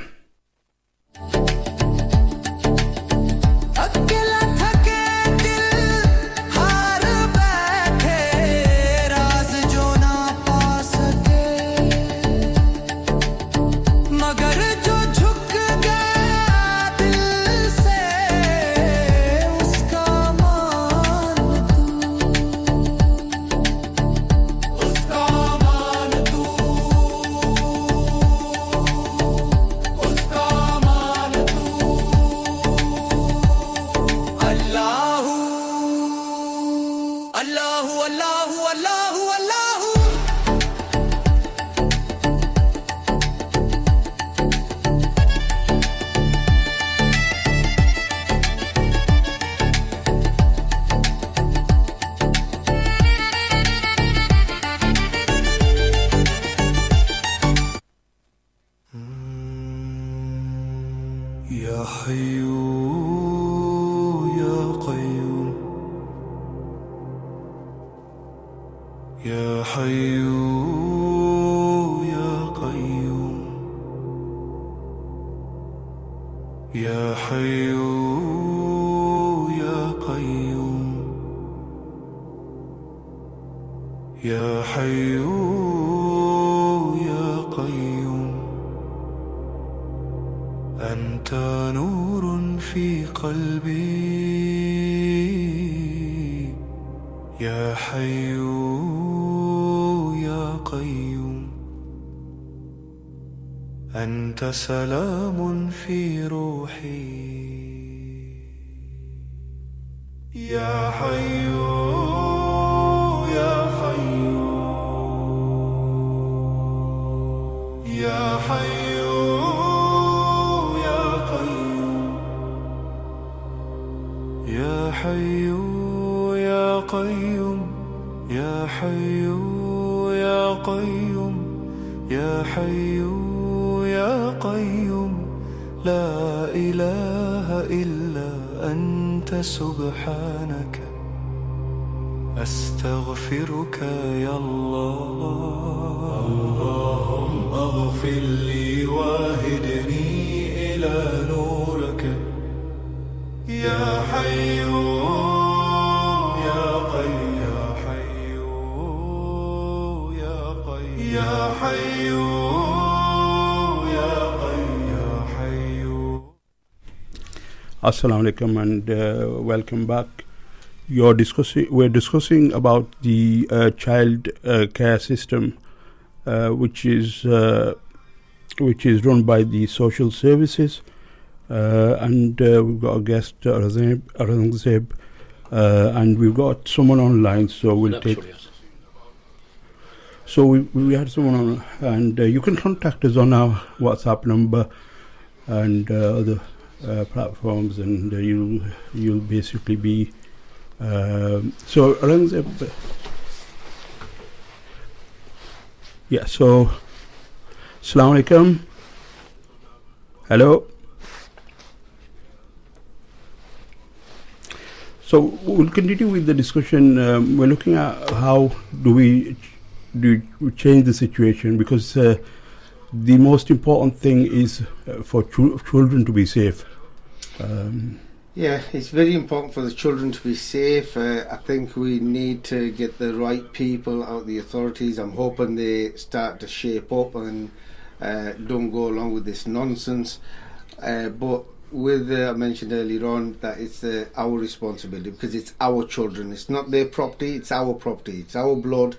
سلام في روحي يا حي يا قيوم يا حي يا قيوم يا حي يا قيوم يا حي يا قيوم يا حي يا قيوم لا إله إلا أنت سبحانك أستغفرك يا الله اللهم اغفر لي واهدني إلى نورك يا حي يا قيوم يا حي يا قيوم يا حي يا قيوم يا حي. Assalamu alaikum and welcome back. We're discussing about the child care system, which is run by the social services, and we've got a guest, Aurangzeb, and we've got someone online. So we'll take. So we had someone on, and you can contact us on our WhatsApp number and other platforms, and you'll basically be. So Aurangzeb, yeah. So, Assalamu alaikum. Hello. So we'll continue with the discussion. We're looking at how do we change the situation, because the most important thing is for children to be safe. Yeah, it's very important for the children to be safe. I think we need to get the right people out, the authorities. I'm hoping they start to shape up and don't go along with this nonsense. But with I mentioned earlier on that it's our responsibility, because it's our children. It's not their property, it's our property. It's our blood.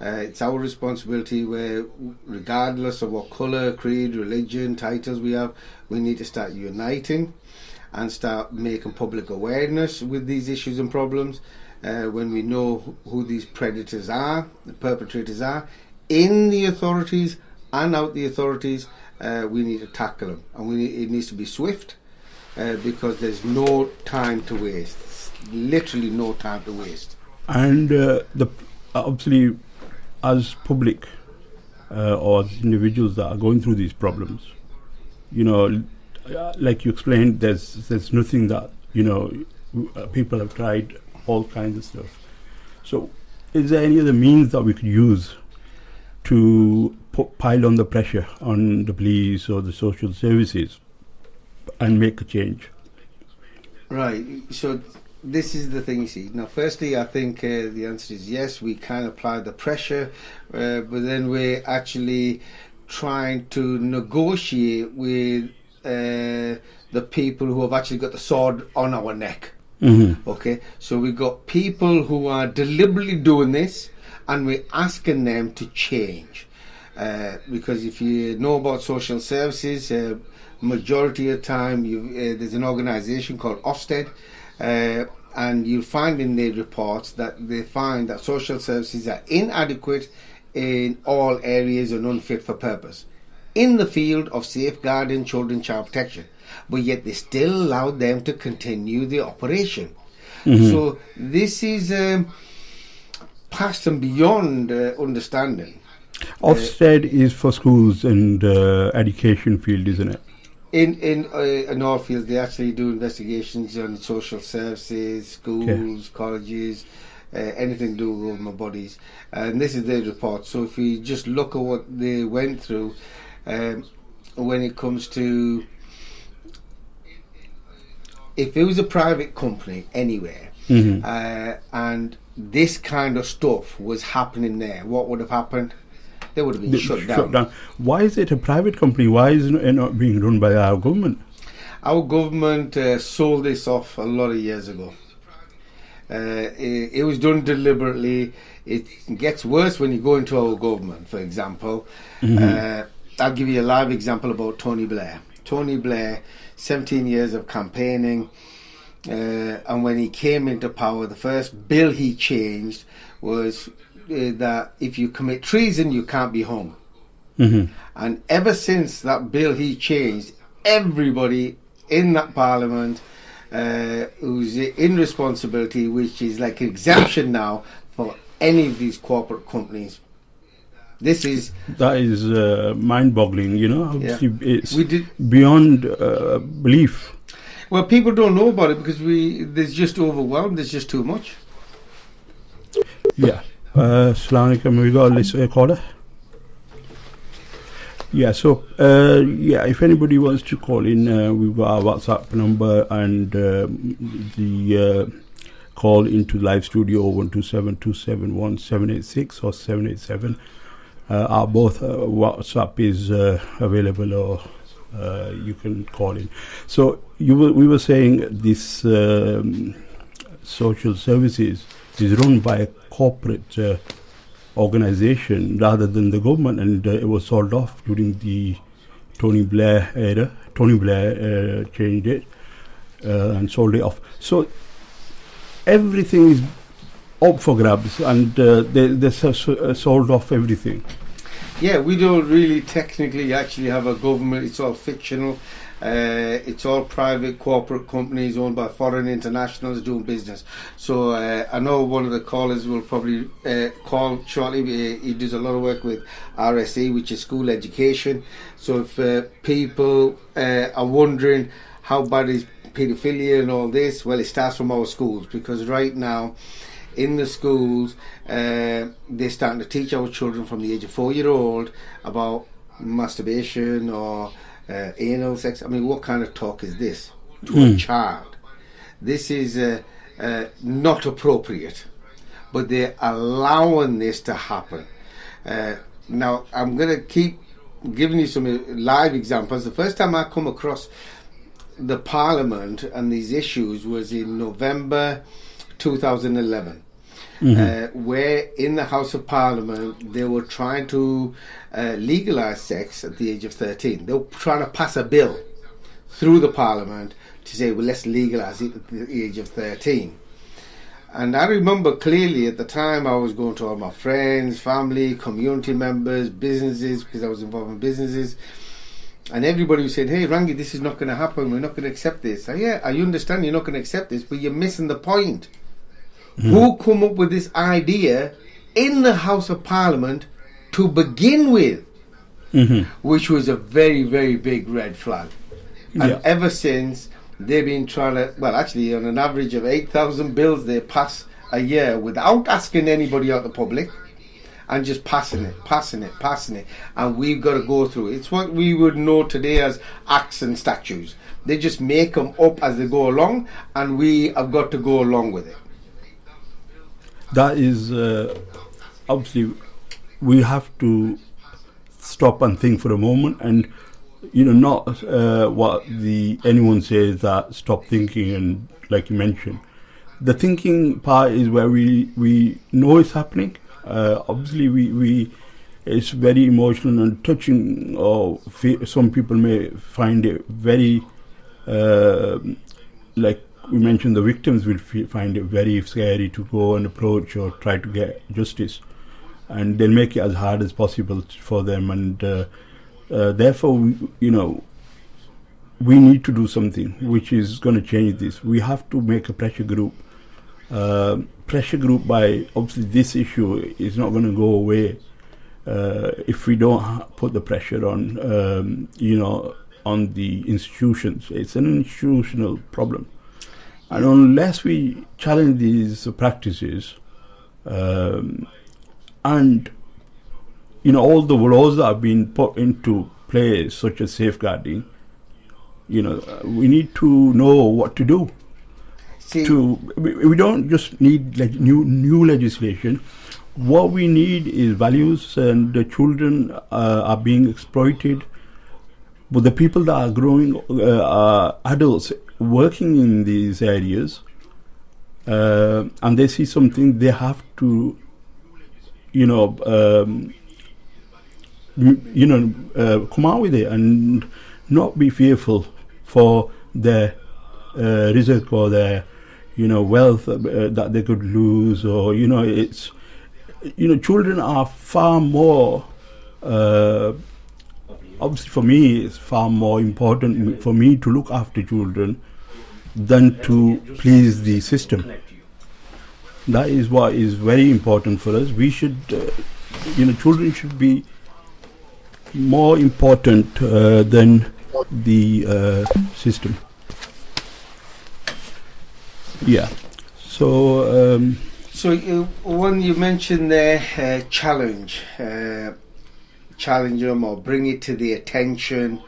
It's our responsibility where, regardless of what colour, creed, religion, titles we have, we need to start uniting and start making public awareness with these issues and problems. When we know who these predators are, the perpetrators are, in the authorities and out the authorities, we need to tackle them. And it needs to be swift, because there's no time to waste. Literally no time to waste. And obviously, as public or as individuals that are going through these problems, like you explained, there's nothing that people have tried all kinds of stuff. So, is there any other means that we could use to pile on the pressure on the police or the social services and make a change? Right. So this is the thing, you see. Now, firstly, I think the answer is yes, we can apply the pressure, but then we're actually trying to negotiate with the people who have actually got the sword on our neck. Mm-hmm. Okay, so we've got people who are deliberately doing this, and we're asking them to change. Because if you know about social services, majority of the time there's an organisation called Ofsted, and you'll find in their reports that they find that social services are inadequate in all areas and unfit for purpose in the field of safeguarding children child protection, but yet they still allow them to continue the operation. Mm-hmm. So this is past and beyond understanding. Ofsted is for schools and education field, isn't it? In all fields, they actually do investigations on social services, schools, colleges, anything to do with government bodies. And this is their report. So if you just look at what they went through, when it comes to, if it was a private company anywhere, mm-hmm. and this kind of stuff was happening there, what would have happened? They would have been shut down. Why is it a private company? Why is it not being run by our government? Our government sold this off a lot of years ago. It was done deliberately. It gets worse when you go into our government, for example. Mm-hmm. I'll give you a live example about Tony Blair. Tony Blair, 17 years of campaigning, and when he came into power, the first bill he changed was that if you commit treason, you can't be hung. Mm-hmm. And ever since that bill he changed, everybody in that parliament who's in responsibility, which is like an exemption now for any of these corporate companies. That is mind-boggling, Yeah. It's beyond belief. Well, people don't know about it because there's just overwhelmed. There's just too much. Yeah. Assalamu alaikum. We got a listener caller. Yeah, so if anybody wants to call in, we've got our WhatsApp number and the call into live studio 127-271-786 or 787. Our both WhatsApp is available, or you can call in. So we were saying this social services is run by a corporate organization rather than the government, and it was sold off during the Tony Blair era. Tony Blair changed it and sold it off. So everything is up for grabs, and they sold off everything. Yeah, we don't really technically actually have a government. It's all fictional. It's all private corporate companies owned by foreign internationals doing business. So I know one of the callers will probably call shortly. He does a lot of work with RSE, which is school education. So if people are wondering how bad is paedophilia and all this, well, it starts from our schools, because right now in the schools they're starting to teach our children from the age of 4-year-old about masturbation or anal sex. I mean, what kind of talk is this to a child? This is not appropriate, but they're allowing this to happen. Now, I'm going to keep giving you some live examples. The first time I come across the Parliament and these issues was in November 2011. Where in the House of Parliament they were trying to legalise sex at the age of 13. They were trying to pass a bill through the Parliament to say, well, let's legalise it at the age of 13. And I remember clearly at the time I was going to all my friends, family, community members, businesses, because I was involved in businesses, and everybody was saying, hey, Rangi, this is not going to happen, we're not going to accept this. Yeah, I understand you're not going to accept this, but you're missing the point. Who come up with this idea in the House of Parliament to begin with, which was a very, very big red flag. And ever since, they've been trying to, well, actually, on an average of 8,000 bills they pass a year without asking anybody out the public, and just passing it. And we've got to go through it. It's what we would know today as acts and statutes. They just make them up as they go along, and we have got to go along with it. That is obviously we have to stop and think for a moment, and not what anyone says that stop thinking, and like you mentioned, the thinking part is where we know it's happening. Obviously we it's very emotional and touching, or some people may find it very like we mentioned, the victims will find it very scary to go and approach or try to get justice, and they'll make it as hard as possible for them, and therefore we need to do something which is going to change this. We have to make a pressure group by, obviously this issue is not going to go away if we don't put the pressure on on the institutions. It's an institutional problem. And unless we challenge these practices, and all the laws that have been put into place, such as safeguarding, we need to know what to do. We don't just need like new legislation. What we need is values, and the children are being exploited. But the people that are growing adults working in these areas, and they see something, they have to come out with it and not be fearful for their rizq or their wealth that they could lose, or it's children are far more obviously for me it's far more important for me to look after children than to please the system. That is what is very important for us. We should children should be more important than the system. Yeah. So So when you mentioned there, challenge them or bring it to the attention.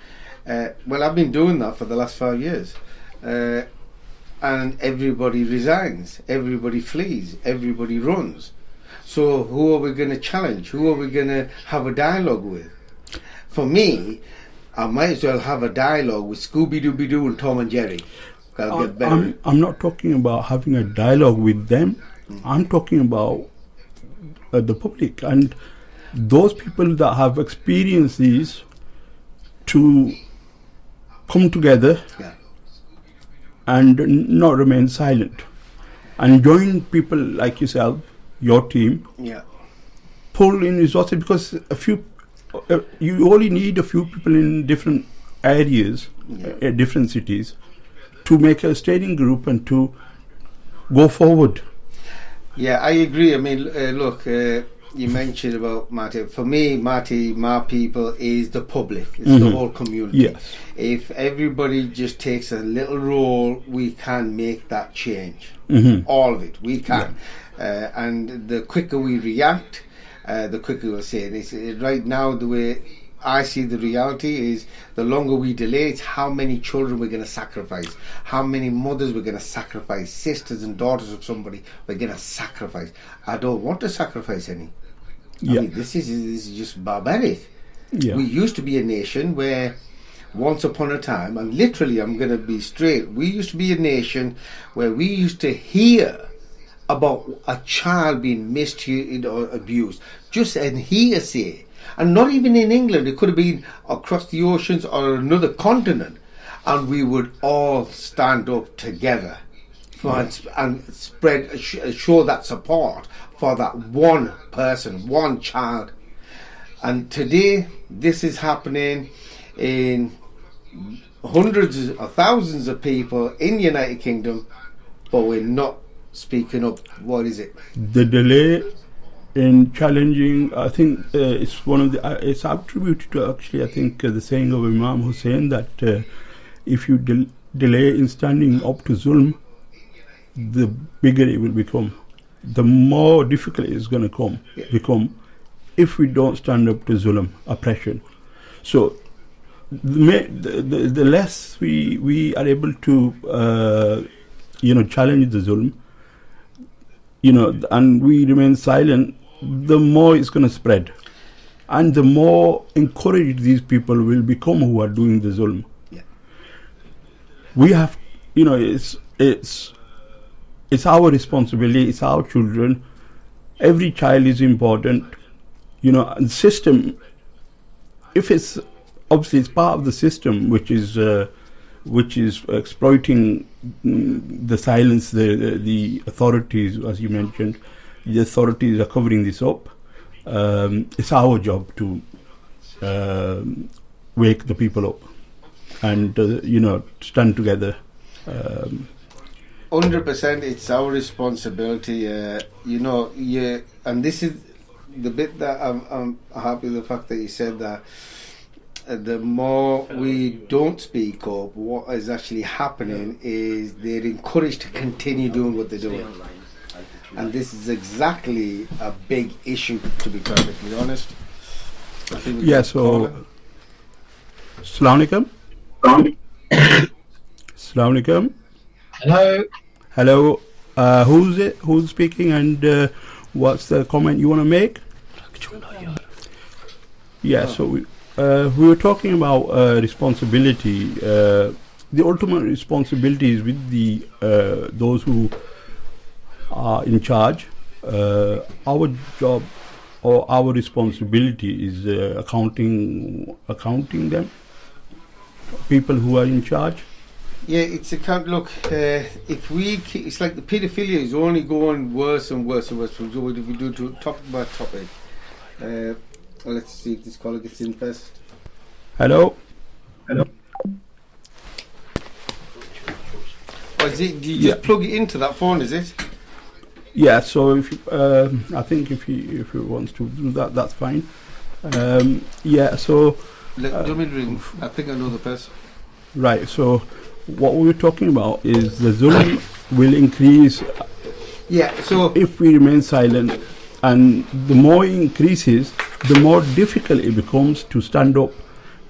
Well, I've been doing that for the last 5 years. And everybody resigns, everybody flees, everybody runs. So who are we going to challenge? Who are we going to have a dialogue with? For me, I might as well have a dialogue with Scooby-Dooby-Doo and Tom and Jerry. I'll get better. I'm not talking about having a dialogue with them. I'm talking about the public and those people that have experiences to come together and not remain silent and join people like yourself, your team, pull in resources, because you only need a few people in different areas, different cities, to make a steering group and to go forward. Yeah, I agree. I mean, look, you mentioned about Marty. For me, Marty, my people is the public. It's the whole community. Yes. If everybody just takes a little role, we can make that change. All of it, we can. And the quicker we react, the quicker we'll say it. Right now, the way I see the reality is, the longer we delay, it's how many children we're going to sacrifice, how many mothers we're going to sacrifice, sisters and daughters of somebody we're going to sacrifice. I don't want to sacrifice any. I mean, this is just barbaric. We used to be a nation where, once upon a time, and literally I'm going to be straight, we used to be a nation where we used to hear about a child being mistreated or abused, just an hearsay. And not even in England, it could have been across the oceans or another continent, and we would all stand up together and spread, show that support for that one person, one child. And today, this is happening in hundreds or thousands of people in the United Kingdom, but we're not speaking up. What is it? The delay in challenging, I think it's one of the, it's attributed to actually, I think, the saying of Imam Hussein that if you delay in standing up to zulm, the bigger it will become. The more difficult it's going to become if we don't stand up to zulm, oppression. So the less we are able to challenge the zulm, and we remain silent, the more it's going to spread, and the more encouraged these people will become who are doing the zulm. We have, it's our responsibility. It's our children. Every child is important. And the system, if it's obviously it's part of the system which is exploiting the silence, the authorities, as you mentioned, the authorities are covering this up. It's our job to wake the people up and stand together. 100%, it's our responsibility. And this is the bit that I'm happy with the fact that you said that. The more we don't speak up, what is actually happening is they're encouraged to continue doing what they're doing. And this is exactly a big issue, to be perfectly honest. So Assalamu alaikum. Hello. Who's it? Who's speaking? And what's the comment you want to make? So we were talking about responsibility. The ultimate responsibility is with the those who are in charge. Our job or our responsibility is accounting them, people who are in charge. It's look, if we it's like the pedophilia is only going worse and worse and worse. So if we do to top by topic, let's see if this caller gets in first. Hello. Do you just plug it into that phone? Is it? So if I think if he wants to do that, that's fine. So let me ring. I think I know the person. Right. So what we were talking about is the zulm will increase Yeah, so if we remain silent, and the more it increases, the more difficult it becomes to stand up,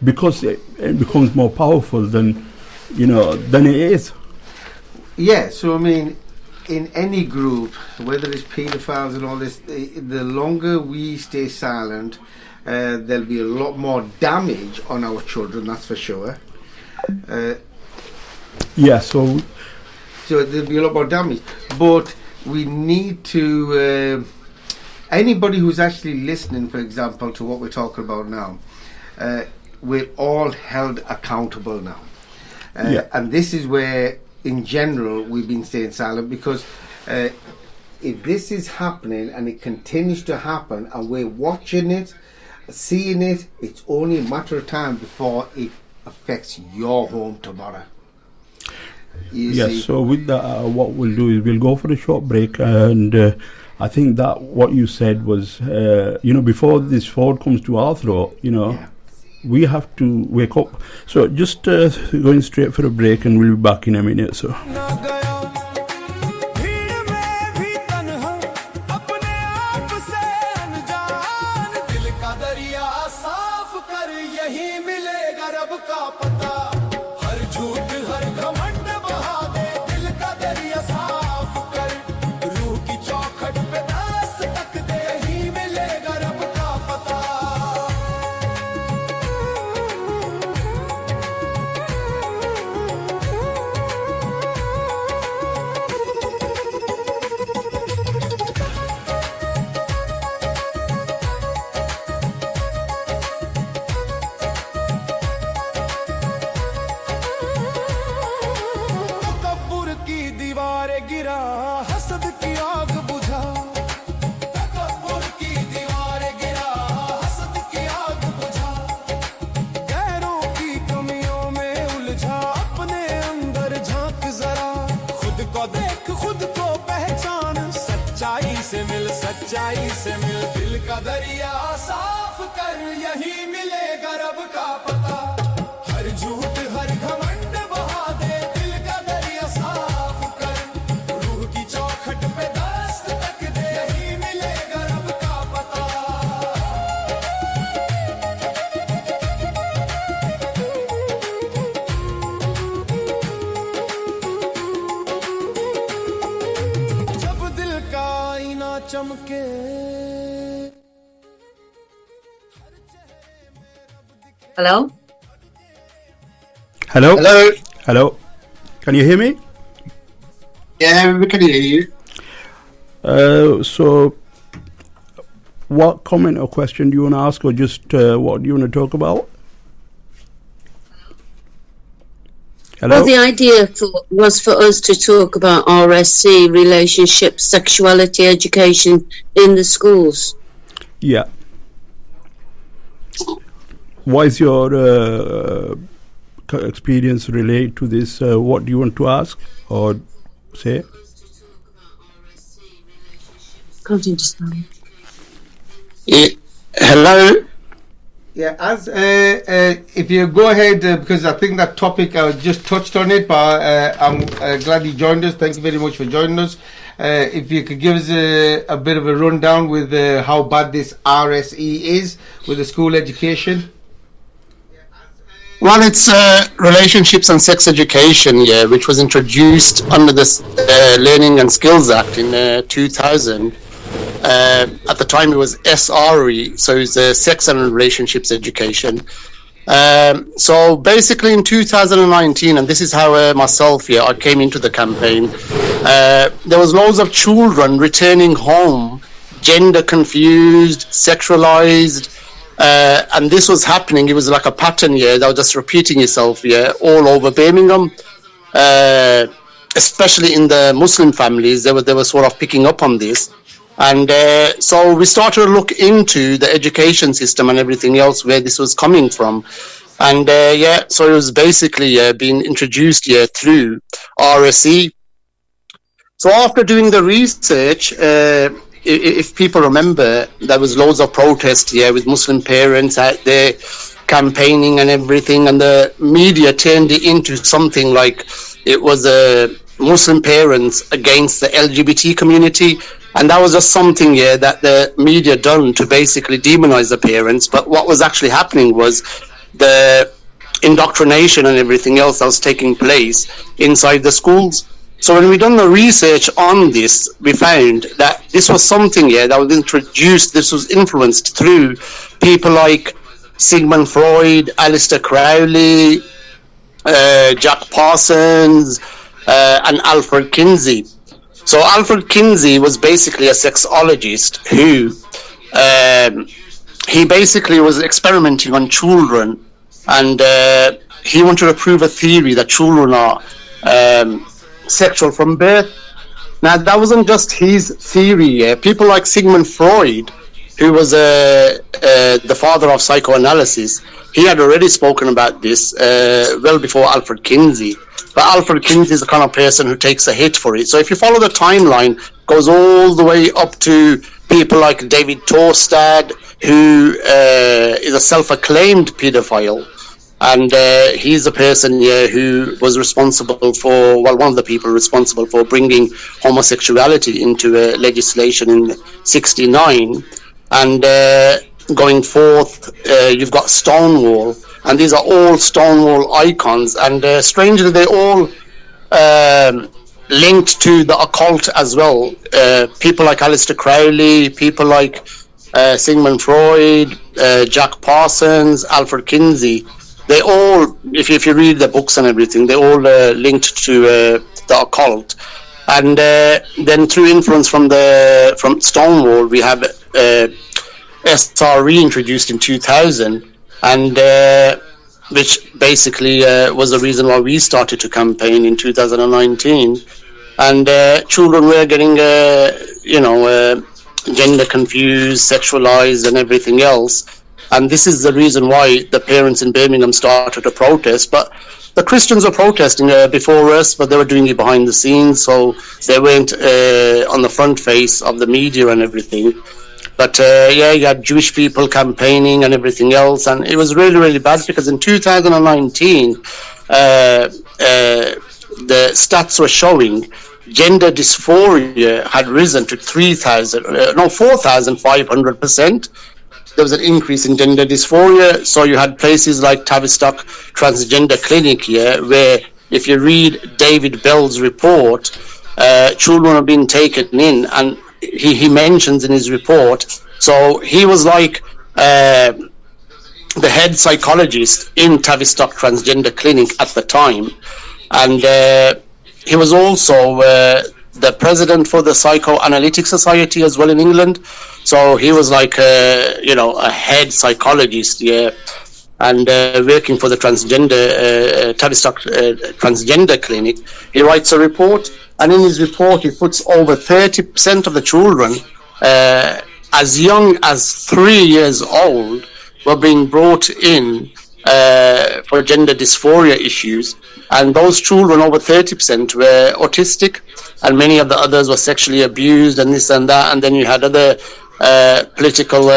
because it becomes more powerful than it is. Yeah, so I mean, in any group, whether it's paedophiles and all this, the longer we stay silent, there'll be a lot more damage on our children, that's for sure. So there'll be a lot more damage. But we need to, anybody who's actually listening, for example, to what we're talking about now, we're all held accountable now. And this is where, in general, we've been staying silent, because if this is happening and it continues to happen and we're watching it, seeing it, it's only a matter of time before it affects your home tomorrow. So with that, what we'll do is we'll go for a short break, and I think that what you said was, before this sword comes to our throat, we have to wake up. So just going straight for a break, and we'll be back in a minute. So. सच्चाई से मिल दिल का दरिया साफ कर यही मिलेगा रब का पता हर झूठ हर घमंड बहा दे दिल का दरिया साफ कर रूह की चौखट पे दस्त तक दे यही मिलेगा रब का पता जब दिल का आईना चमके Hello? Hello? Hello? Hello? Can you hear me? Yeah, we can hear you. So, what comment or question do you want to ask, or just what do you want to talk about? Hello? Well, the idea was for us to talk about RSC, relationships, sexuality, education in the schools. Yeah. What is your experience related to this? What do you want to ask or say? Can't understand. Hello? Yeah, as if you go ahead, because I think that topic I just touched on it, but I'm glad you joined us. Thank you very much for joining us. If you could give us a bit of a rundown with how bad this RSE is with the school education. Well, it's Relationships and Sex Education, which was introduced under the Learning and Skills Act in 2000. At the time, it was SRE, so it's Sex and Relationships Education. So basically, in 2019, and this is how myself, I came into the campaign. There was loads of children returning home, gender confused, sexualized. And this was happening. It was like a pattern that was just repeating itself all over Birmingham, especially in the Muslim families. They were sort of picking up on this, and so we started to look into the education system and everything else where this was coming from, and so it was basically being introduced through RSE. So after doing the research, if people remember, there was loads of protests with Muslim parents out there campaigning and everything, and the media turned it into something like it was Muslim parents against the LGBT community. And that was just something, that the media done to basically demonize the parents. But what was actually happening was the indoctrination and everything else that was taking place inside the schools. So when we done the research on this, we found that this was something, that was introduced, this was influenced through people like Sigmund Freud, Aleister Crowley, Jack Parsons, and Alfred Kinsey. So Alfred Kinsey was basically a sexologist who he basically was experimenting on children, and he wanted to prove a theory that children are sexual from birth. Now that wasn't just his theory. People like Sigmund Freud, who was the father of psychoanalysis, he had already spoken about this well before Alfred Kinsey. But Alfred Kinsey is the kind of person who takes a hit for it. So if you follow the timeline, goes all the way up to people like David Torstad, who is a self-acclaimed pedophile. And he's a person who was responsible for, one of the people responsible for bringing homosexuality into legislation in '69. And going forth, you've got Stonewall. And these are all Stonewall icons. And strangely, they all linked to the occult as well. People like Aleister Crowley, people like Sigmund Freud, Jack Parsons, Alfred Kinsey. They all, if you read the books and everything, they all linked to the occult. And then through influence from Stonewall, we have SRE introduced in 2000, and which basically was the reason why we started to campaign in 2019. And children were getting, gender confused, sexualized, and everything else. And this is the reason why the parents in Birmingham started to protest. But the Christians were protesting before us, but they were doing it behind the scenes, so they weren't on the front face of the media and everything. But you had Jewish people campaigning and everything else, and it was really, really bad because in 2019, the stats were showing gender dysphoria had risen to 4,500%. There was an increase in gender dysphoria. So you had places like Tavistock Transgender Clinic here, where if you read David Bell's report, children are being taken in, and he mentions in his report, so he was like the head psychologist in Tavistock Transgender Clinic at the time, and he was also the president for the Psychoanalytic Society as well in England. So he was like a head psychologist, and working for the Tavistock Transgender Clinic. He writes a report, and in his report he puts over 30% of the children as young as 3 years old were being brought in for gender dysphoria issues, and those children, over 30%, were autistic, and many of the others were sexually abused and this and that. And then you had other political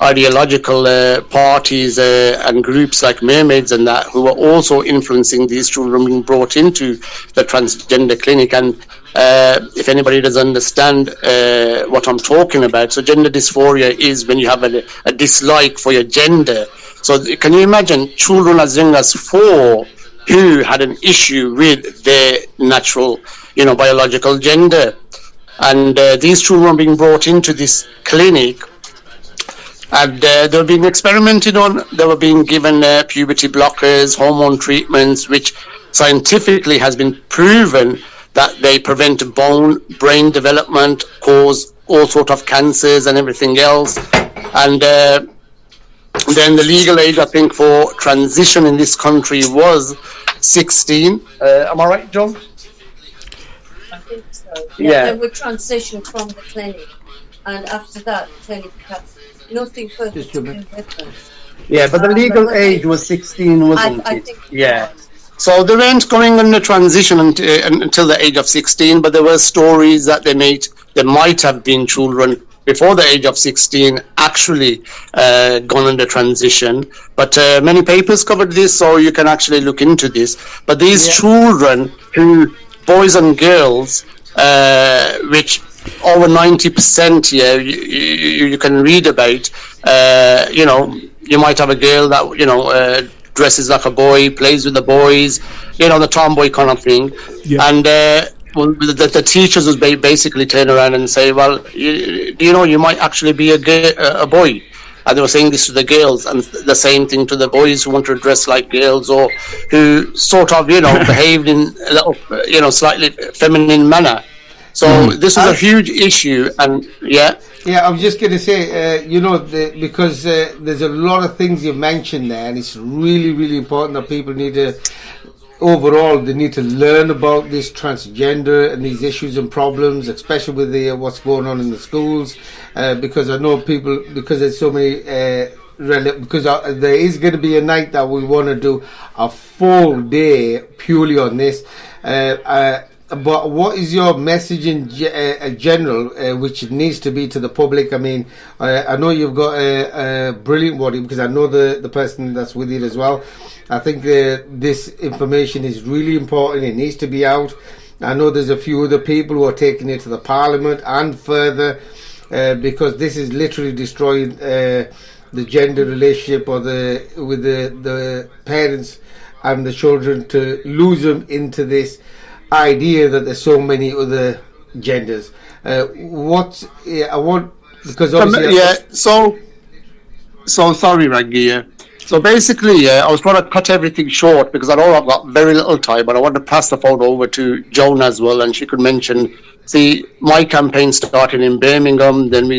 ideological parties and groups like Mermaids and that, who were also influencing these children being brought into the transgender clinic. And if anybody doesn't understand what I'm talking about, so gender dysphoria is when you have a dislike for your gender. So can you imagine children as young as 4 who had an issue with their natural, biological gender? And these children were being brought into this clinic, and they were being experimented on. They were being given puberty blockers, hormone treatments, which scientifically has been proven that they prevent brain development, cause all sorts of cancers and everything else. And then the legal age, I think, for transition in this country was 16. Am I right, John? I think so. Yeah. They would transition from the clinic, and after that, the clinic had nothing further to do with them. Yeah, but the legal age was 16, wasn't I it? think Yeah. So they weren't going on the transition until the age of 16, but there were stories that there might have been children before the age of 16 actually gone under transition. But many papers covered this, so you can actually look into this. But these children who, boys and girls, which over 90%, you can read about, you might have a girl that, dresses like a boy, plays with the boys, the tomboy kind of thing. Yeah. And the teachers would basically turn around and say, well, you might actually be a boy. And they were saying this to the girls, and the same thing to the boys who want to dress like girls, or who sort of, behaved in a little, slightly feminine manner. So this was a huge issue, and Yeah, I was just going to say, because there's a lot of things you mentioned there, and it's really, really important that people need to, overall, they need to learn about this transgender and these issues and problems, especially with what's going on in the schools, because I know people, because there's so many, because there is going to be a night that we want to do a full day purely on this. But what is your message in general, which needs to be to the public? I mean, I know you've got a brilliant body, because I know the person that's with it as well. I think this information is really important. It needs to be out. I know there's a few other people who are taking it to the Parliament and further, because this is literally destroying the gender relationship or with the parents and the children, to lose them into this idea that there's so many other genders. I want, because obviously so sorry, Rangi. So basically, I was trying to cut everything short because I know I've got very little time, but I want to pass the phone over to Joan as well, and she could mention. See, my campaign started in Birmingham. Then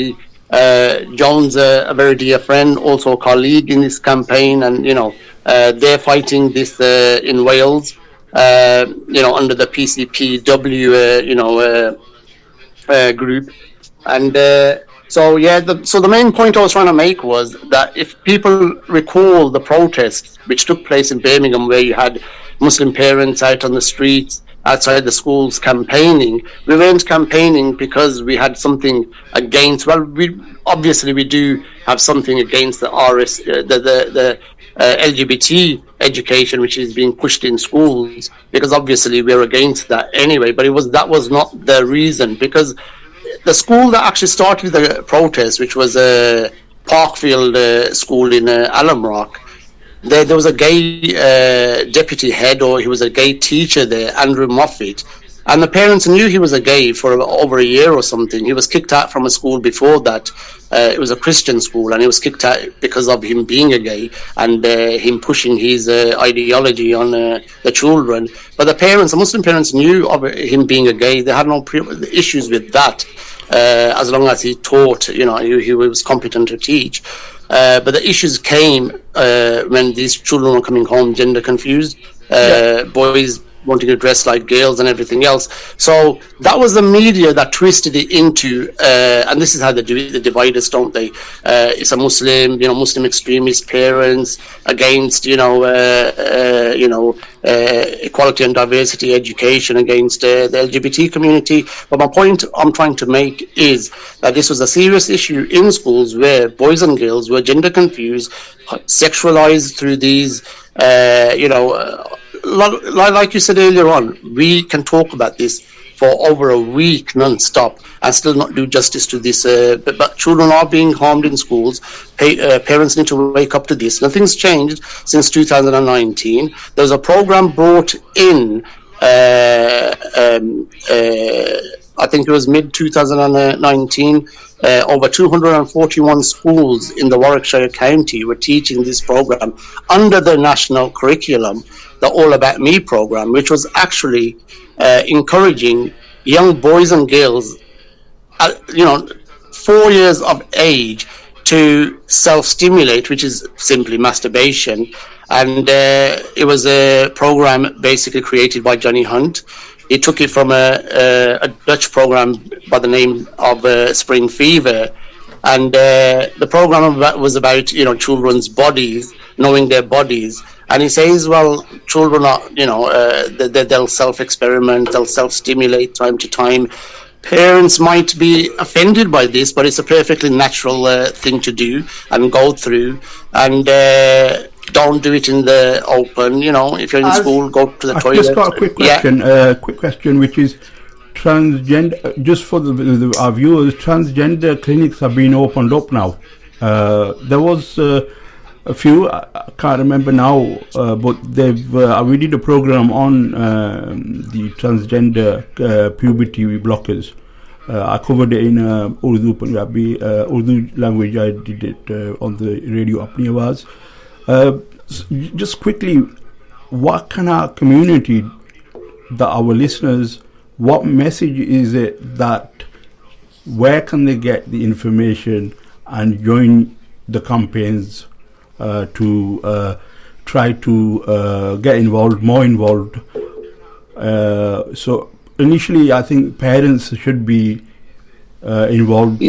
Joan's a very dear friend, also a colleague in this campaign, and they're fighting this in Wales. Under the PCPW, group, and so the main point I was trying to make was that if people recall the protests which took place in Birmingham, where you had Muslim parents out on the streets outside the schools campaigning, we weren't campaigning because we had something against. Well, we do have something against the LGBT education, which is being pushed in schools, because obviously we're against that anyway. But that was not the reason, because the school that actually started the protest, which was a Parkfield school in Alumrock, there was a gay deputy head, or he was a gay teacher there, Andrew Moffat. And the parents knew he was a gay for over a year or something. He was kicked out from a school before that. It was a Christian school, and he was kicked out because of him being a gay and him pushing his ideology on the children. But the Muslim parents knew of him being a gay. They had no issues with that, as long as he taught, he was competent to teach. But the issues came when these children were coming home gender confused, boys wanting to dress like girls and everything else. So that was the media that twisted it into, and this is how they do it, the dividers, don't they? It's a Muslim, Muslim extremist parents against, equality and diversity education against the LGBT community. But my point I'm trying to make is that this was a serious issue in schools where boys and girls were gender confused, sexualized through these, like you said earlier on, we can talk about this for over a week non-stop and still not do justice to this. But children are being harmed in schools. Parents need to wake up to this. Nothing's changed since 2019. There was a program brought in, I think it was mid-2019, over 241 schools in the Warwickshire County were teaching this program under the national curriculum, the All About Me program, which was actually encouraging young boys and girls, 4 years of age, to self-stimulate, which is simply masturbation. And it was a program basically created by Johnny Hunt. He took it from a Dutch program by the name of Spring Fever. And the program was about, children's bodies, knowing their bodies. And he says, well, children are, they'll self-experiment, they'll self-stimulate time to time. parents might be offended by this, but it's a perfectly natural thing to do and go through. And don't do it in the open. You know, if you're in school, go to the toilet. I've just got a quick question. Quick question, which is transgender. Just for our viewers, transgender clinics have been opened up now. There was a few. I can't remember now, but they've. We did a program on the transgender puberty blockers. I covered it in Urdu, Punjabi, Urdu language. I did it on the radio Apni Awaaz. Just quickly, what can our community, our listeners, what message is it that, where can they get the information and join the campaigns to try to get involved, more involved? So initially, I think parents should be involved.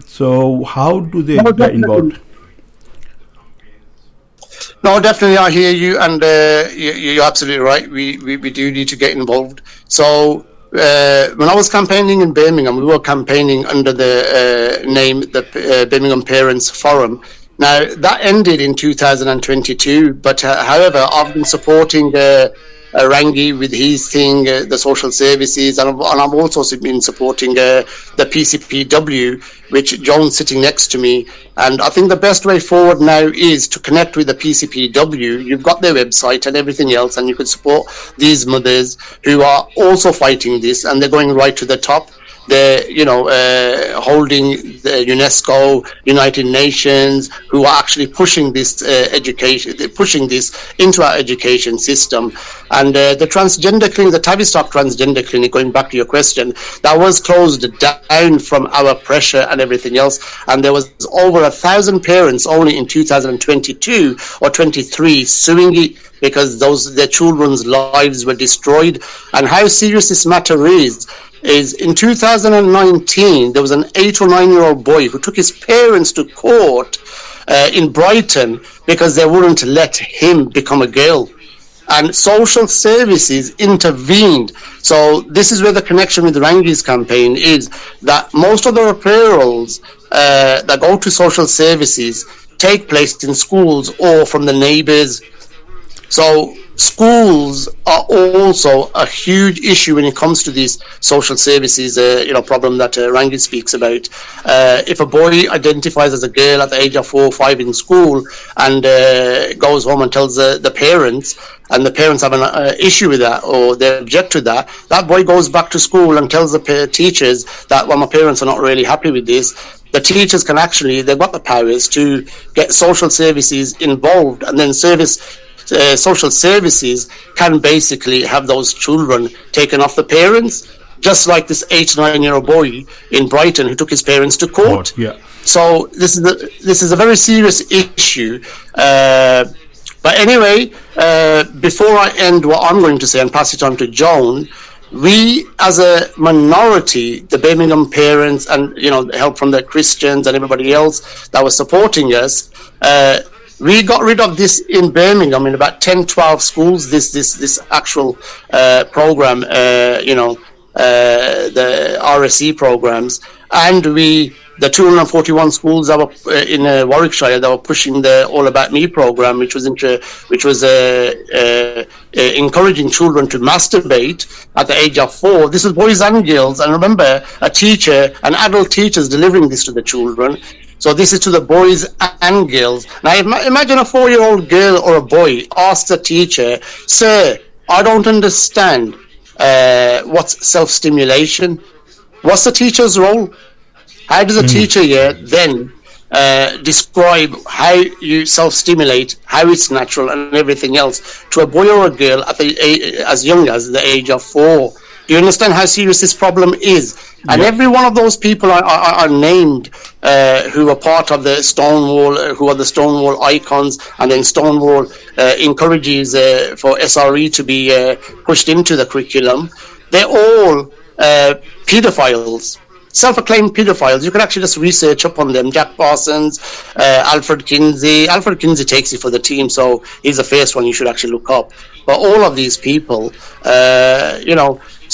So how do they get involved? No, definitely, I hear you, and you're absolutely right. We do need to get involved. So when I was campaigning in Birmingham, we were campaigning under the name the Birmingham Parents Forum. Now, that ended in 2022, but however, I've been supporting Rangi with his thing, the social services, and I've also been supporting the PCPW, which John's sitting next to me. And I think the best way forward now is to connect with the PCPW. You've got their website and everything else, and you can support these mothers who are also fighting this, and they're going right to the top. They're, holding the UNESCO, United Nations, who are actually pushing this education, pushing this into our education system. And the transgender clinic, the Tavistock transgender clinic, going back to your question, that was closed down from our pressure and everything else. And there was over 1,000 parents only in 2022 or 23 suing it because their children's lives were destroyed. And how serious this matter is in 2019, there was an 8 or 9-year-old boy who took his parents to court in Brighton because they wouldn't let him become a girl. And social services intervened. So this is where the connection with Rangi's campaign is, that most of the referrals that go to social services take place in schools or from the neighbours. So schools are also a huge issue when it comes to these social services, problem that Rangi speaks about. If a boy identifies as a girl at the age of 4 or 5 in school and goes home and tells the parents, and the parents have an issue with that or they object to that, that boy goes back to school and tells the teachers that, well, my parents are not really happy with this. The teachers can actually, they've got the powers to get social services involved, and then social services can basically have those children taken off the parents, just like this 8 or 9-year-old boy in Brighton who took his parents to court. So this is a very serious issue. But anyway, before I end what I'm going to say and pass it on to Joan, we as a minority, the Birmingham parents and help from the Christians and everybody else that was supporting us, we got rid of this in Birmingham in about 10-12 schools, this actual program, the RSE programs, and the 241 schools that were in Warwickshire that were pushing the All About Me program, which was encouraging children to masturbate at the age of 4. This is boys and girls, and remember, an adult teacher is delivering this to the children. So this is to the boys and girls. Now imagine a 4-year-old girl or a boy asks the teacher, "Sir, I don't understand what's self-stimulation." What's the teacher's role? How does the teacher then describe how you self-stimulate, how it's natural and everything else to a boy or a girl as young as the age of 4? Do you understand how serious this problem is? And every one of those people are named who are part of the Stonewall, who are the Stonewall icons, and then Stonewall encourages for SRE to be pushed into the curriculum. They're all pedophiles, self-acclaimed pedophiles. You can actually just research up on them. Jack Parsons, Alfred Kinsey. Alfred Kinsey takes it for the team, so he's the first one you should actually look up. But all of these people,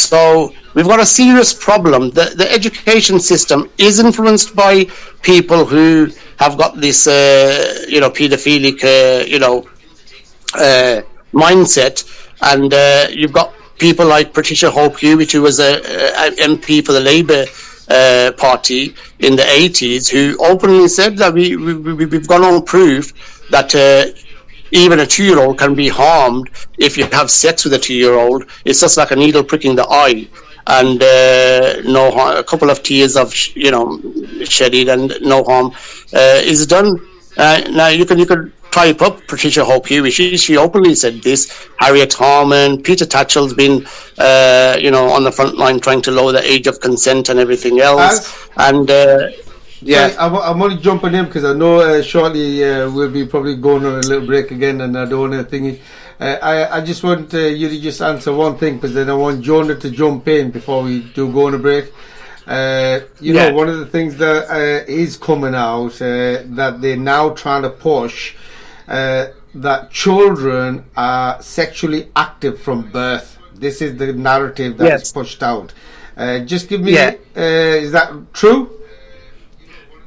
So we've got a serious problem. The education system is influenced by people who have got this, paedophilic, mindset, and you've got people like Patricia Hope-Hewitt, who was a MP for the Labour Party in the 80s, who openly said that we've gone on proof that even a 2-year-old can be harmed if you have sex with a 2-year-old. It's just like a needle pricking the eye, and a couple of tears of shedded, and no harm is done. Now you could type up Patricia Hope-Hewitt. She openly said this. Harriet Harman, Peter Tatchell's been on the front line trying to lower the age of consent and everything else. Yeah, I'm only jumping in because I know shortly we'll be probably going on a little break again, and I don't want to think. I just want you to just answer one thing, because then I want Jonah to jump in before we do go on a break. Know, one of the things that is coming out that they're now trying to push that children are sexually active from birth. This is the narrative that is pushed out. Just give me, is that true?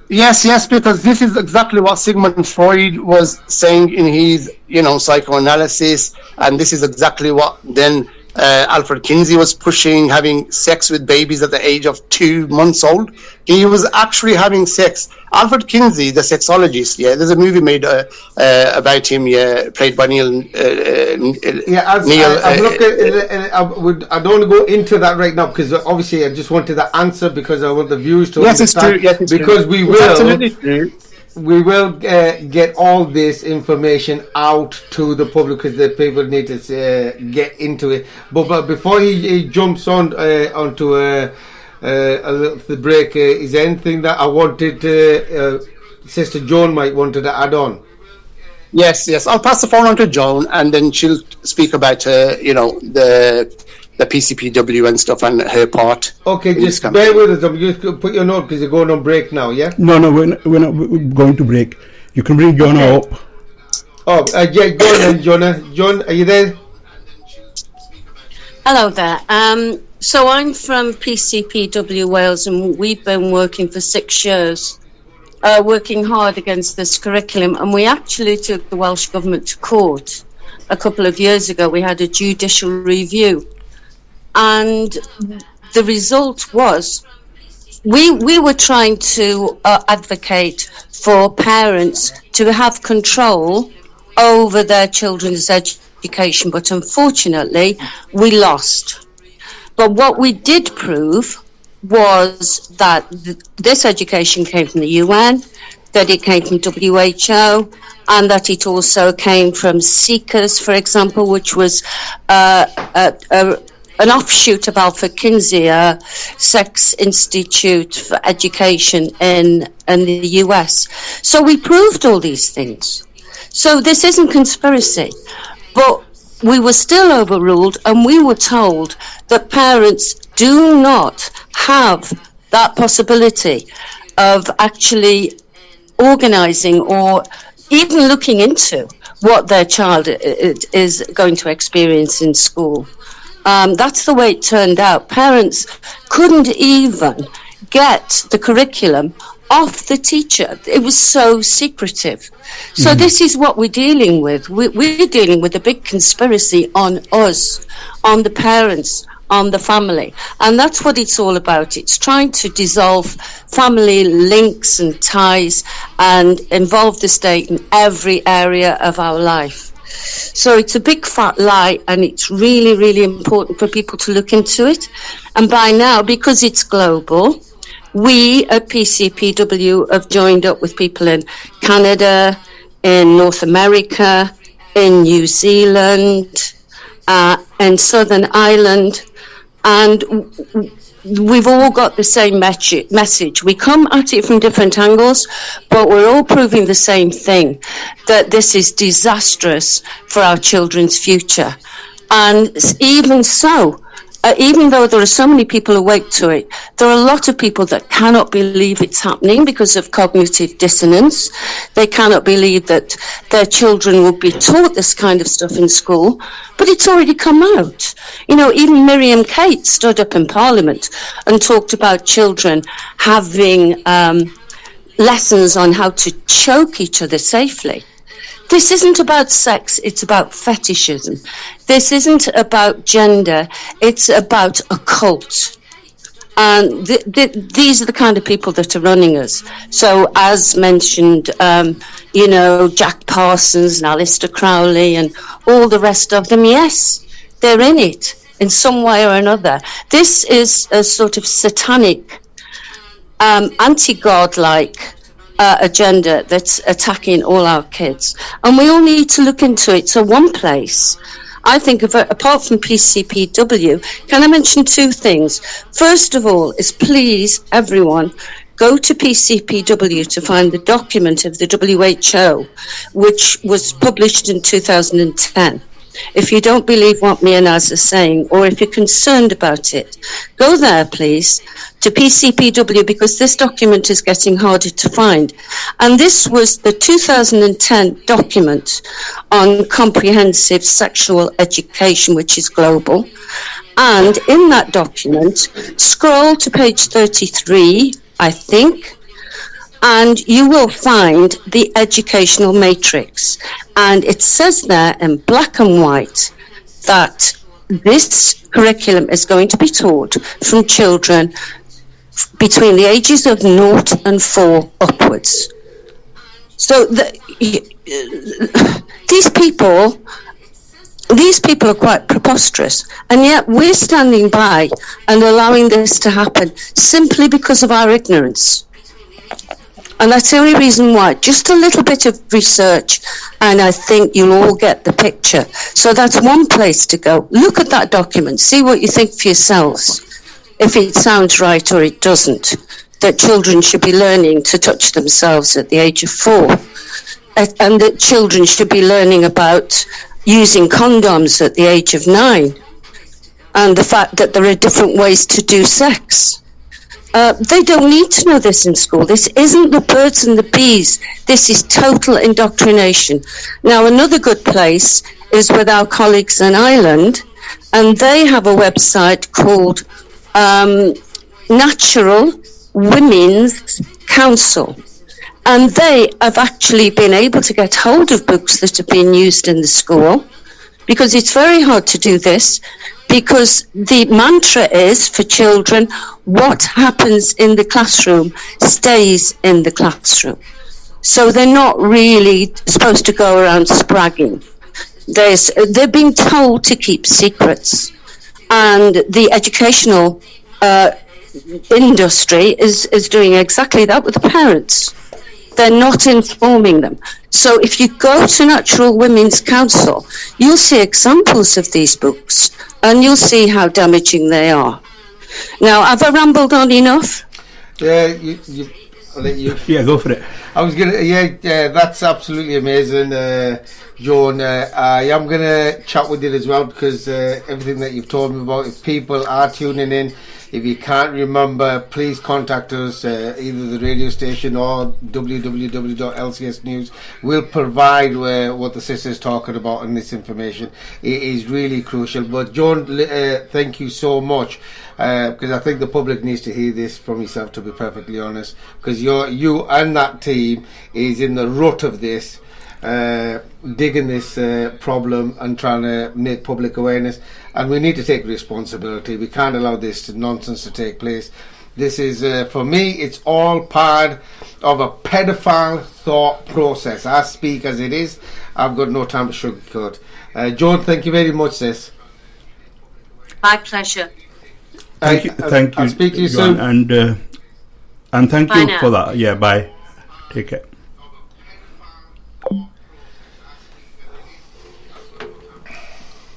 Yes, because this is exactly what Sigmund Freud was saying in his, psychoanalysis, and this is exactly what then Alfred Kinsey was pushing, having sex with babies at the age of 2 months old. He was actually having sex. Alfred Kinsey, the sexologist, there's a movie made about him, played by Neil. I don't want to go into that right now, because obviously I just wanted the answer, because I want the viewers to understand. Yes, it's true. Because we will. Absolutely true. We will get all this information out to the public, because the people need to get into it. But before he jumps on onto the break, is there anything that I wanted Sister Joan might wanted to add on? Yes. I'll pass the phone on to Joan, and then she'll speak about the PCPW and stuff, and her part. Okay, just bear with us. I'm just going to put your note, because you're going on break now, yeah? No, we're not going to break. You can bring Jonah up. Oh, go on then, Jonah. John, are you there? Hello there. So I'm from PCPW Wales, and we've been working for 6 years, working hard against this curriculum, and we actually took the Welsh Government to court a couple of years ago. We had a judicial review. And the result was we were trying to advocate for parents to have control over their children's education, but unfortunately we lost. But what we did prove was that this education came from the UN, that it came from WHO, and that it also came from Seekers, for example, which was an offshoot of Alfred Kinsey, a sex institute for education in the US. So we proved all these things. So this isn't conspiracy, but we were still overruled, and we were told that parents do not have that possibility of actually organising or even looking into what their child is going to experience in school. That's the way it turned out. Parents couldn't even get the curriculum off the teacher. It was so secretive. So this is what we're dealing with. We're dealing with a big conspiracy on us, on the parents, on the family. And that's what it's all about. It's trying to dissolve family links and ties and involve the state in every area of our life. So it's a big fat lie, and it's really, really important for people to look into it. And by now, because it's global, we at PCPW have joined up with people in Canada, in North America, in New Zealand, in Southern Ireland, and we've all got the same message. We come at it from different angles, but we're all proving the same thing, that this is disastrous for our children's future. And even so, even though there are so many people awake to it, there are a lot of people that cannot believe it's happening because of cognitive dissonance. They cannot believe that their children would be taught this kind of stuff in school, but it's already come out. You know, even Miriam Kate stood up in Parliament and talked about children having lessons on how to choke each other safely. This isn't about sex, it's about fetishism. This isn't about gender, it's about a cult. And these are the kind of people that are running us. So, as mentioned, you know, Jack Parsons and Alistair Crowley and all the rest of them, yes, they're in it in some way or another. This is a sort of satanic, anti-God-like agenda that's attacking all our kids. And we all need to look into it. So one place I think of, apart from PCPW, can I mention two things? First of all is, please, everyone, go to PCPW to find the document of the WHO, which was published in 2010. If you don't believe what me and Az are saying, or if you're concerned about it, go there, please, to PCPW, because this document is getting harder to find. And this was the 2010 document on comprehensive sexual education, which is global. And in that document, scroll to page 33, I think, and you will find the educational matrix. And it says there in black and white that this curriculum is going to be taught from children between the ages of 0 and 4 upwards. So these people are quite preposterous, and yet we're standing by and allowing this to happen simply because of our ignorance. And that's the only reason why. Just a little bit of research, and I think you'll all get the picture. So that's one place to go. Look at that document. See what you think for yourselves, if it sounds right or it doesn't, that children should be learning to touch themselves at the age of 4, and that children should be learning about using condoms at the age of 9, and the fact that there are different ways to do sex. They don't need to know this in school. This isn't the birds and the bees. This is total indoctrination. Now, another good place is with our colleagues in Ireland, and they have a website called Natural Women's Council. And they have actually been able to get hold of books that have been used in the school, because it's very hard to do this, because the mantra is for children, what happens in the classroom stays in the classroom. So they're not really supposed to go around spragging. They're being told to keep secrets. And the educational industry is doing exactly that with the parents. They're not informing them. So if you go to Natural Women's Council, you'll see examples of these books, and you'll see how damaging they are. Now, have I rambled on enough? Yeah, I'll let you. Yeah, go for it. I was gonna. Yeah, that's absolutely amazing, Joan. I am gonna chat with you as well, because everything that you've told me about. If people are tuning in, if you can't remember, please contact us, either the radio station or www.lcs News. We'll provide what the sister's talking about and this information. It is really crucial. But Joan, thank you so much, because I think the public needs to hear this from yourself, to be perfectly honest, because you and that team is in the rut of this, digging this problem and trying to make public awareness. And we need to take responsibility. We can't allow this nonsense to take place. This is, for me, it's all part of a pedophile thought process. I speak as it is. I've got no time to sugarcoat. Joan, thank you very much, sis. My pleasure. Thank you. I'll speak to you Joan, soon. And thank Bye you now. for that. Yeah, bye. Take care.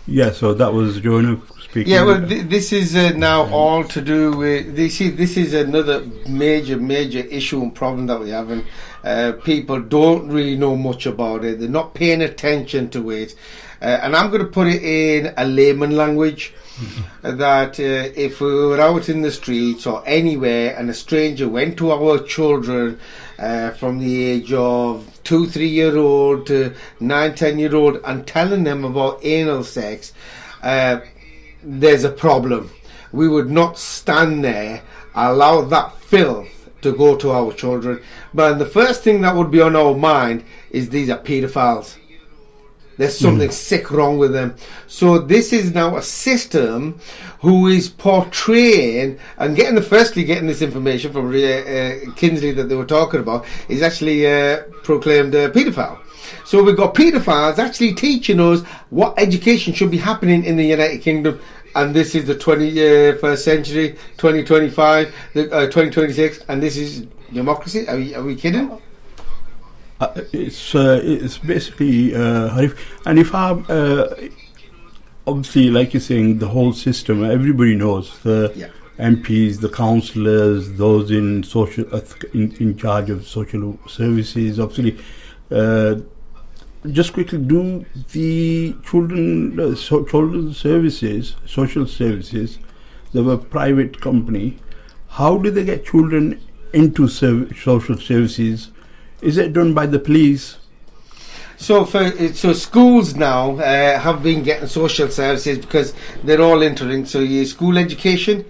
Yeah, so that was Joanna speaking. Yeah, well, this is now all to do with. This is another major issue and problem that we're having. People don't really know much about it. They're not paying attention to it. And I'm going to put it in a layman language, that if we were out in the streets or anywhere and a stranger went to our children from the age of 2-3-year-old to 9-10-year-old and telling them about anal sex, there's a problem. We would not stand there, allow that filth to go to our children. But the first thing that would be on our mind is these are paedophiles. There's something sick wrong with them. So this is now a system who is portraying and firstly getting this information from Kinsley that they were talking about, is actually proclaimed paedophile. So we've got paedophiles actually teaching us what education should be happening in the United Kingdom. And this is the 21st century, 2025, 2026, and this is democracy. Are we kidding? It's basically horrific. And if I obviously, like you're saying, the whole system, everybody knows the MPs, the councillors, those in social in charge of social services. Obviously, just quickly, do the children's services, social services, they were a private company. How do they get children into social services? Is it done by the police? So schools now have been getting social services because they're all entering. So your school education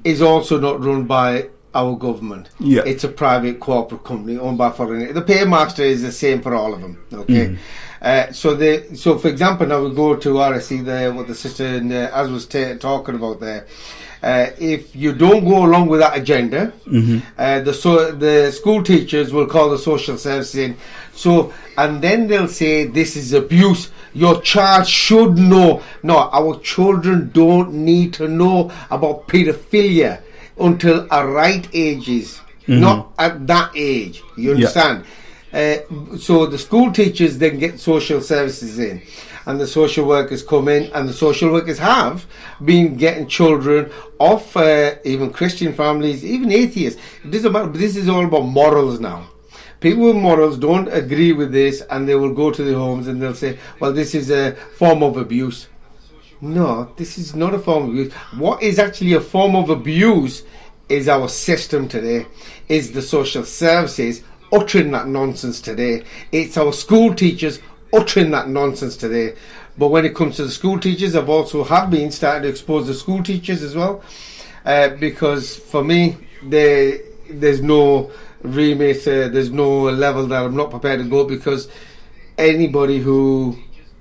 is also not run by our government. Yeah. It's a private corporate company owned by foreign. The paymaster is the same for all of them. Okay. So for example, now we go to RSC there, what the sister as was talking about there. If you don't go along with that agenda, the school teachers will call the social services in. So, and then they'll say this is abuse. Your child should know. No, our children don't need to know about paedophilia until a right ages, not at that age. You understand? So the school teachers then get social services in, and the social workers come in, and the social workers have been getting children off even Christian families, even atheists. It doesn't matter. This is all about morals now. People with morals don't agree with this, and they will go to the homes and they'll say, well, this is a form of abuse. No, this is not a form of abuse. What is actually a form of abuse is our system today, is the social services uttering that nonsense today. It's our school teachers uttering that nonsense today. But when it comes to the school teachers, I've also been starting to expose the school teachers as well, because for me there's no remit, there's no level that I'm not prepared to go, because anybody who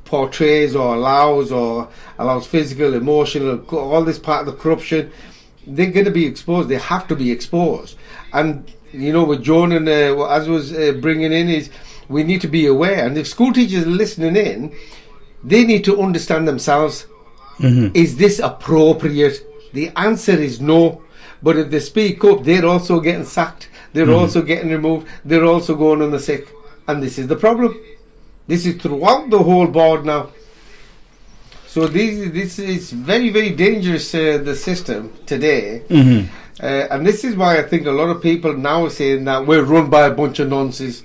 portrays or allows physical, emotional, all this part of the corruption, they're going to be exposed. They have to be exposed. And you know, with Joan and what Az was bringing in is, we need to be aware. And if school teachers are listening in, they need to understand themselves. Is this appropriate? The answer is no. But if they speak up, they're also getting sacked. They're also getting removed. They're also going on the sick. And this is the problem. This is throughout the whole board now. So this is very, very dangerous, the system today. And this is why I think a lot of people now are saying that we're run by a bunch of nonsense.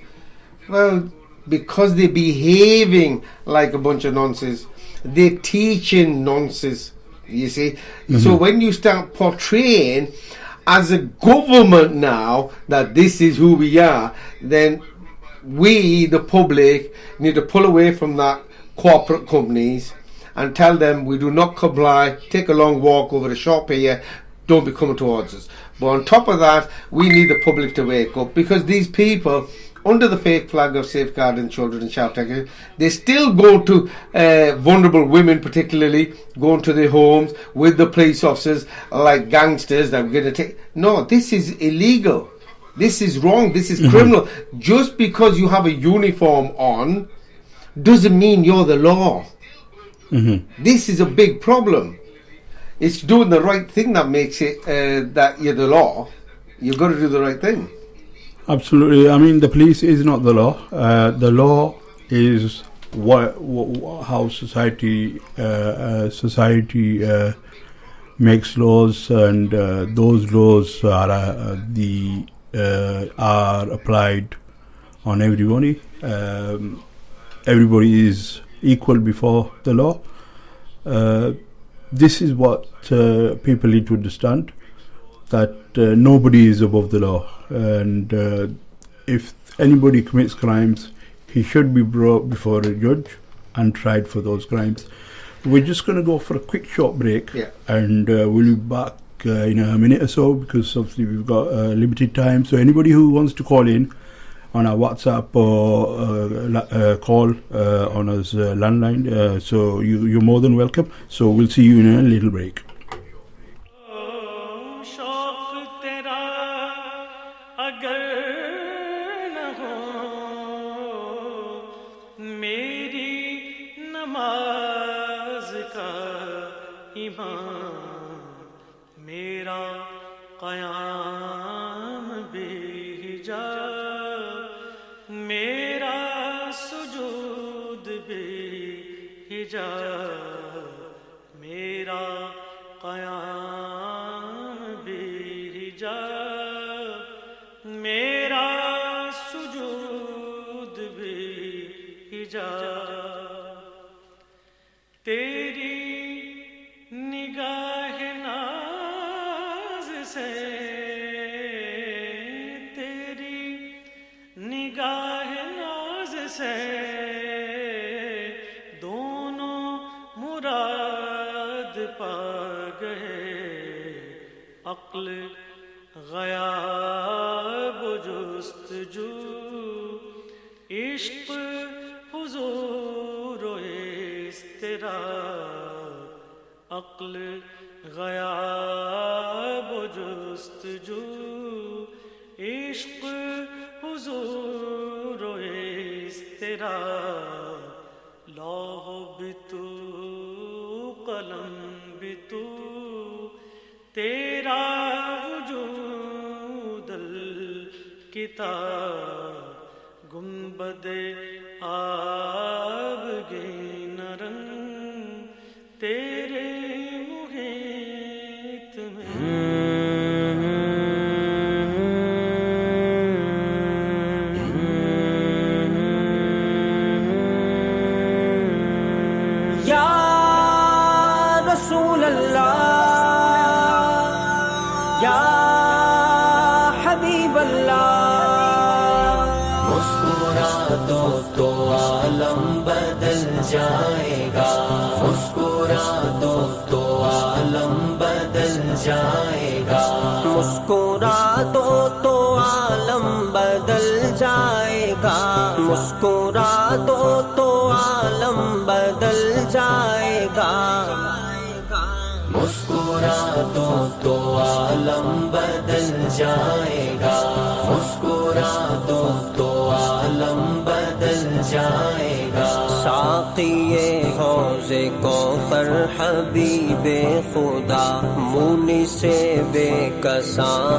Well, because they're behaving like a bunch of nonsense. They're teaching nonsense, you see. So when you start portraying as a government now that this is who we are, then we, the public, need to pull away from that corporate companies and tell them we do not comply, take a long walk over the shop here, don't be coming towards us. But on top of that, we need the public to wake up, because these people, under the fake flag of safeguarding children and child protection, they still go to vulnerable women, particularly, going to their homes with the police officers like gangsters that we're going to take. No, this is illegal. This is wrong. This is criminal. Just because you have a uniform on doesn't mean you're the law. This is a big problem. It's doing the right thing that makes it that you're the law. You've got to do the right thing. Absolutely. I mean, the police is not the law. The law is how society makes laws, and those laws are applied on everybody. Everybody is equal before the law. This is what people need to understand, that nobody is above the law, and if anybody commits crimes, he should be brought before a judge and tried for those crimes. We're just going to go for a quick short break, and we'll be back in a minute or so, because obviously we've got limited time. So anybody who wants to call in on our WhatsApp or call on our landline, so you're more than welcome. So we'll see you in a little break.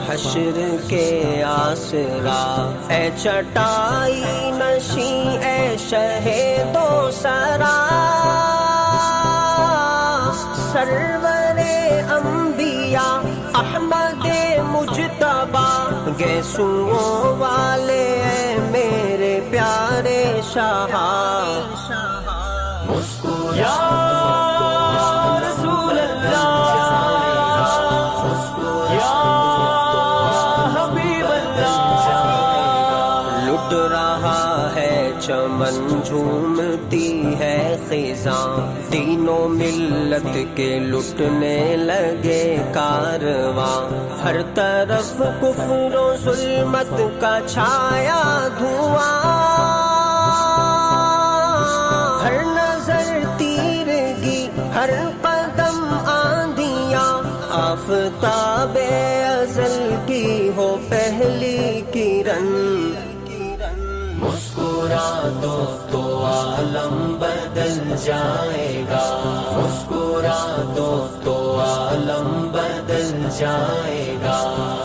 हश्र के आसरा ए चटाई नशी ए शहेदो सरा सरवरे अंबिया अहमदे मुजतबा गैसुओं वाले मेरे प्यारे शाह मुस्कुरा चमन झूमती है खिज़ां तीनों मिल्लत के लुटने लगे कारवां हर तरफ कुफ्र और जुल्मत का छाया धुआं हर नजर तीरगी हर कदम आंधियां आफताबे अज़ल की हो पहली किरण मुस्कुरा दो तो आलम बदल जाएगा मुस्कुरा दो तो आलम बदल जाएगा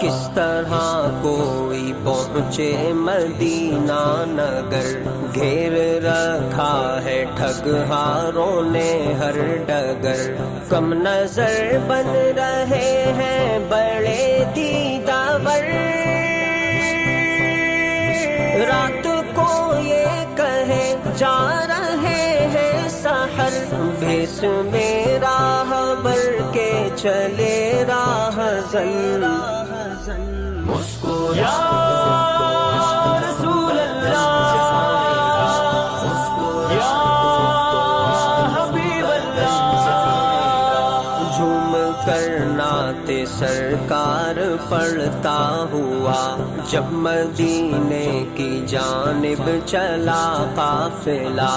किस तरह कोई पहुँचे मदीना नगर घेर रखा है ठगहारों ने हर डगर कम नजर बन रहे हैं बड़े दीदावर रात को ये कहे जा रहे हैं भेस में राह बर के चले राहज़न मुस्कुरा रसूल अल्लाह या हबीब अल्लाह झूम कर नाते सरकार पढ़ता हुआ जब मदीने की जानिब चला काफिला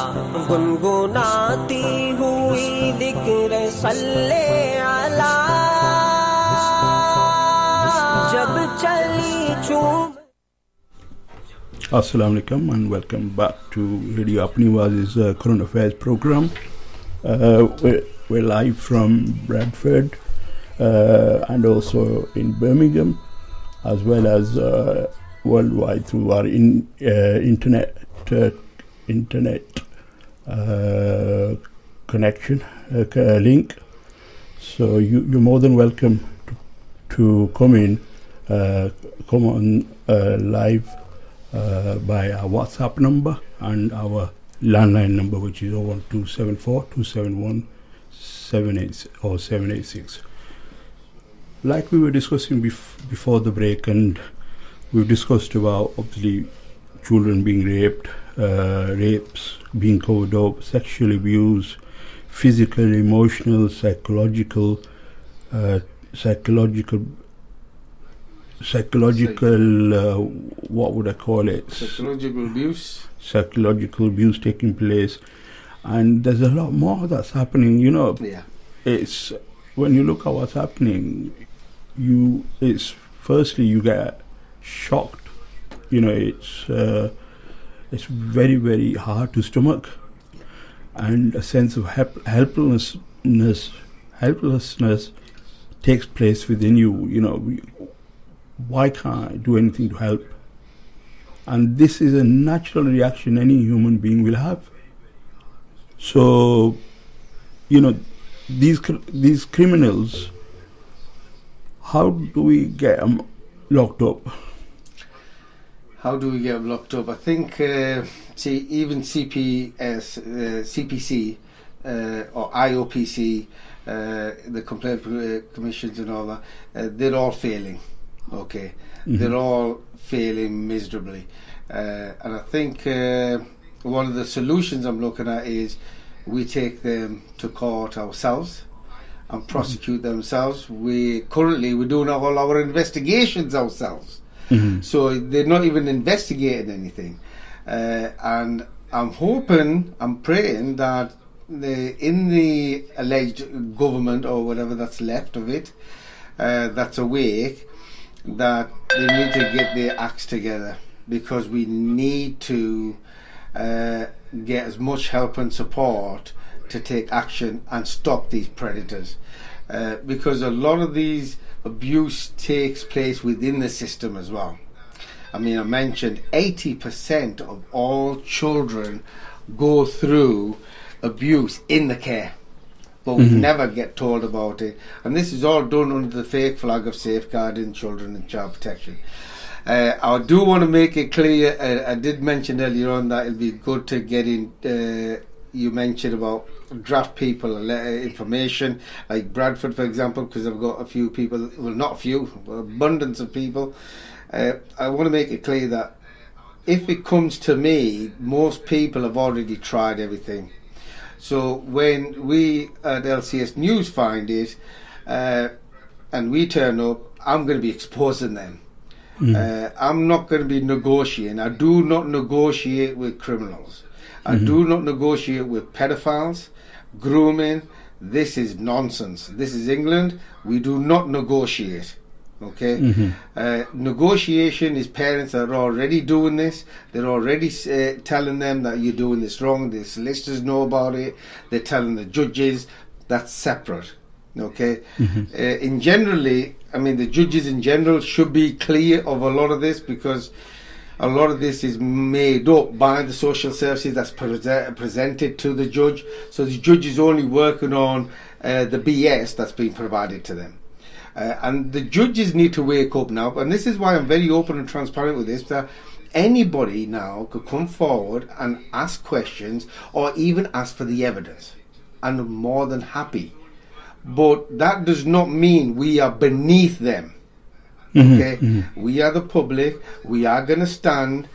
गुनगुनाती हुई जिक्र सल्ले अला जब चली चूम. Assalamu alaikum and welcome back to Radio Apni Awaz's Current Affairs program. We're live from Bradford and also in Birmingham, as well as worldwide through our internet connection link. So you're more than welcome to come on live by our WhatsApp number and our landline number, which is 01274 271 786. Like we were discussing before the break, and we've discussed about obviously children being raped, rapes being covered up, sexual abuse, physical, emotional, psychological, what would I call it? Psychological abuse taking place, and there's a lot more that's happening. It's when you look at what's happening, it's firstly you get shocked. It's very, very hard to stomach, and a sense of helplessness takes place within you. Why can't I do anything to help? And this is a natural reaction any human being will have. So, these criminals, how do we get them locked up? How do we get them locked up? I think, even CPC or IOPC, the complaint commissions and all that, they're all failing. Okay, they're all failing miserably, and I think one of the solutions I'm looking at is we take them to court ourselves and prosecute themselves. We're doing all our investigations ourselves, so they're not even investigating anything, and I'm praying that in the alleged government or whatever that's left of it, that's awake, that they need to get their acts together, because we need to get as much help and support to take action and stop these predators, because a lot of these abuse takes place within the system as well. I mean, I mentioned 80% of all children go through abuse in the care, but we never get told about it, and this is all done under the fake flag of safeguarding children and child protection. I do want to make it clear, I did mention earlier on that it'll be good to get in, you mentioned about draft people information, like Bradford for example, because I've got a few people, well not a few, abundance of people. I want to make it clear that if it comes to me, most people have already tried everything. So when we at LCS News find it and we turn up, I'm going to be exposing them. I'm not going to be negotiating. I do not negotiate with criminals. I do not negotiate with pedophiles, grooming. This is nonsense. This is England. We do not negotiate. Okay, negotiation is parents that are already doing this. They're already telling them that you're doing this wrong. The solicitors know about it. They're telling the judges. That's separate. Okay, in generally, I mean, the judges in general should be clear of a lot of this, because a lot of this is made up by the social services that's presented to the judge. So the judge is only working on the BS that's being provided to them. And the judges need to wake up now, and this is why I'm very open and transparent with this, that anybody now could come forward and ask questions or even ask for the evidence. and more than happy. But that does not mean we are beneath them. Okay, we are the public. We are going to stand.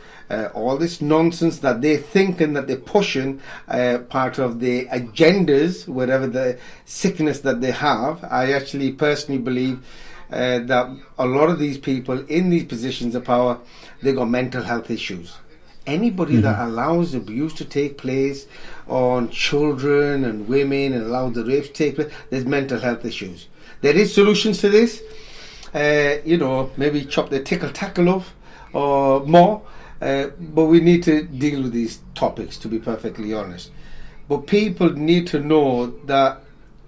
All this nonsense that they think and that they're pushing, part of the agendas, whatever the sickness that they have. I actually personally believe that a lot of these people in these positions of power, they got mental health issues. Anybody that allows abuse to take place on children and women and allows the rapes to take place, there's mental health issues. There is solutions to this. Maybe chop the tickle-tackle off or more. But we need to deal with these topics, to be perfectly honest. But people need to know that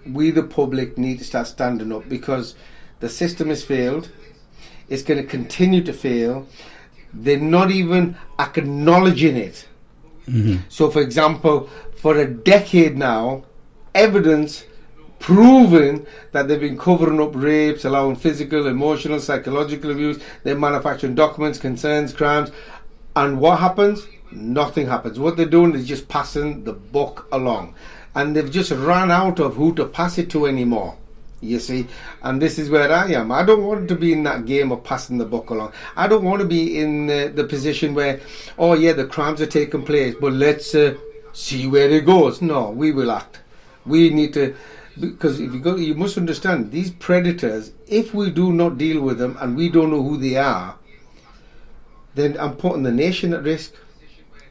we, the public, need to start standing up, because the system has failed. It's going to continue to fail. They're not even acknowledging it. So, for example, for a decade now, evidence proven that they've been covering up rapes, allowing physical, emotional, psychological abuse. They're manufacturing documents, concerns, crimes. And what happens? Nothing happens. What they're doing is just passing the buck along. And they've just run out of who to pass it to anymore. You see? And this is where I am. I don't want to be in that game of passing the buck along. I don't want to be in the position where, oh yeah, the crimes are taking place, but let's see where it goes. No, we will act. We need to, because if you go, you must understand, these predators, if we do not deal with them and we don't know who they are, then I'm putting the nation at risk.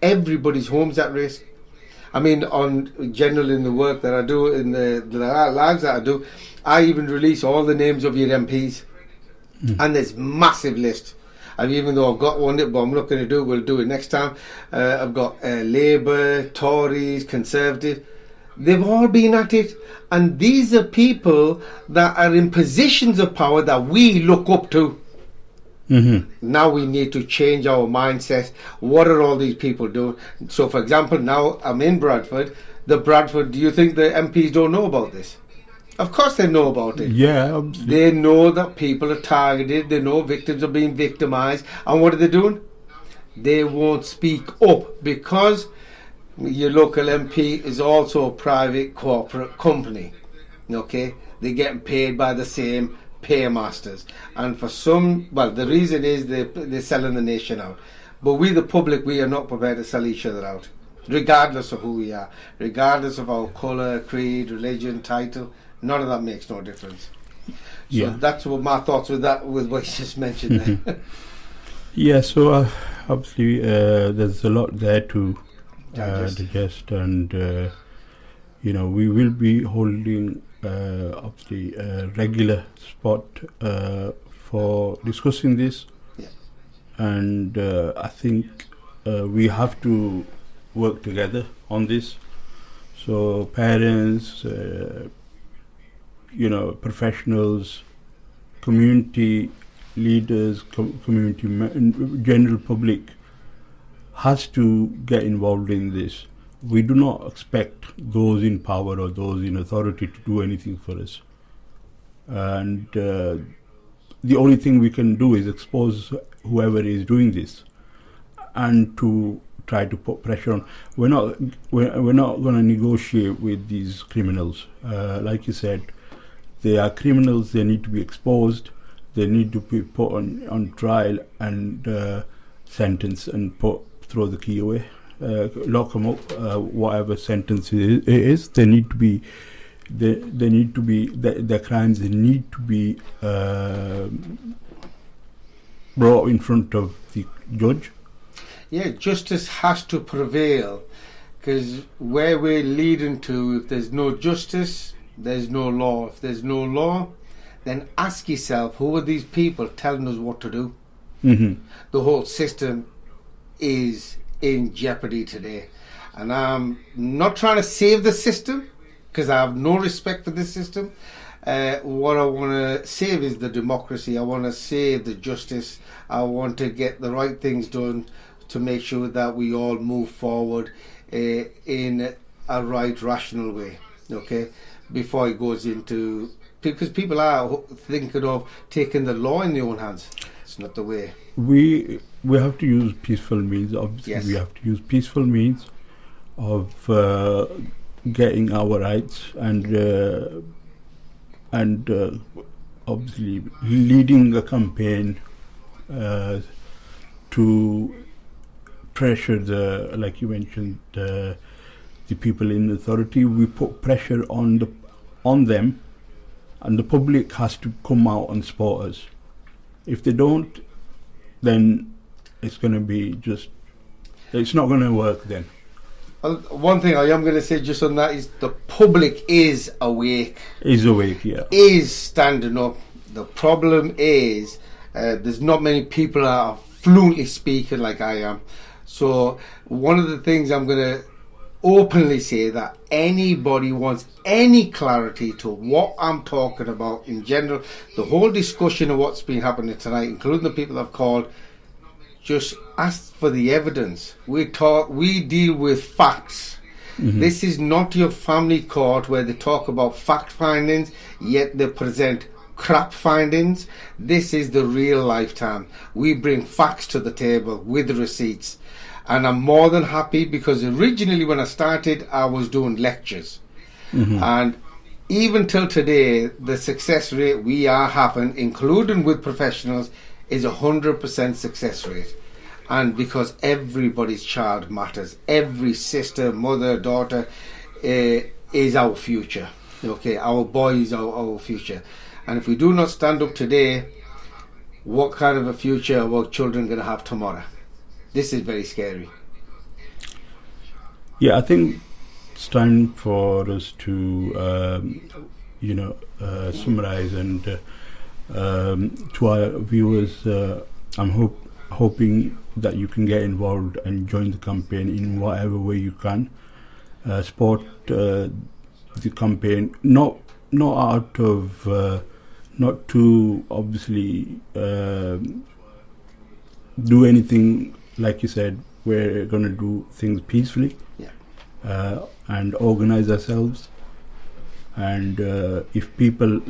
Everybody's home's at risk. I mean, on general in the work that I do, in the lives that I do, I even release all the names of your MPs. And there's massive list. Even though I've got one, but I'm not going to do it, we'll do it next time. I've got Labour, Tories, Conservative. They've all been at it. And these are people that are in positions of power that we look up to. Now we need to change our mindset. What are all these people doing? So, for example, now I'm in Bradford. Do you think the MPs don't know about this? Of course they know about it. Yeah, absolutely. They know that people are targeted. They know victims are being victimized. And what are they doing? They won't speak up, because your local MP is also a private corporate company. Okay? They're getting paid by the same paymasters, and for some, the reason is they're selling the nation out. But we, the public, we are not prepared to sell each other out, regardless of who we are, regardless of our colour, creed, religion, title. None of that makes no difference. So that's what my thoughts with what you just mentioned there. Yeah, so obviously there's a lot there to digest, and we will be holding obviously a regular spot for discussing this, and I think we have to work together on this. So parents, professionals, community leaders, general public has to get involved in this. We do not expect those in power or those in authority to do anything for us. And the only thing we can do is expose whoever is doing this, and to try to put pressure on. We're not going to negotiate with these criminals. Like you said, they are criminals. They need to be exposed. They need to be put on trial and sentenced and throw the key away. Lock them up, whatever sentence it is. They need to be. They need to be. Their crimes. They need to be brought in front of the judge. Yeah, justice has to prevail, because where we're leading to, if there's no justice, there's no law. If there's no law, then ask yourself, who are these people telling us what to do? The whole system is in jeopardy today, and I'm not trying to save the system, because I have no respect for the system. What I want to save is the democracy. I want to save the justice. I want to get the right things done to make sure that we all move forward in a right, rational way. Okay, before it goes into, because people are thinking of taking the law in their own hands. It's not the way. We have to use peaceful means. Obviously, we have to use peaceful means of getting our rights and obviously leading a campaign to pressure like you mentioned, the people in authority. We put pressure on them, and the public has to come out and support us. If they don't, then it's going to be it's not going to work then. Well, one thing I am going to say just on that is the public is awake. Is awake, yeah. Is standing up. The problem is there's not many people that are fluently speaking like I am. So one of the things I'm going to openly say that anybody wants any clarity to what I'm talking about in general, the whole discussion of what's been happening tonight, including the people I've called, just ask for the evidence. We deal with facts. Mm-hmm. This is not your family court where they talk about fact findings, yet they present crap findings. This is the real lifetime. We bring facts to the table with receipts. And I'm more than happy, because originally when I started, I was doing lectures. Mm-hmm. And even till today, the success rate we are having, including with professionals, is 100% success rate. And because everybody's child matters, every sister, mother, daughter is our future. Okay, our boy is our future. And if we do not stand up today, what kind of a future are our children going to have tomorrow? This is very scary. Yeah, I think it's time for us to, summarize and to our viewers, I'm hoping that you can get involved and join the campaign in whatever way you can. Support the campaign, not out of, not to obviously do anything. Like you said, we're going to do things peacefully, and organize ourselves. And if people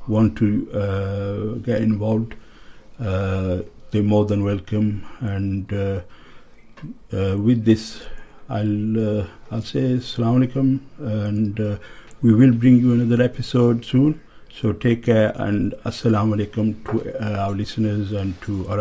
want to get involved, they're more than welcome. And with this, I'll say Assalamu alaikum, and we will bring you another episode soon. So take care, and Assalamu alaikum to our listeners and to our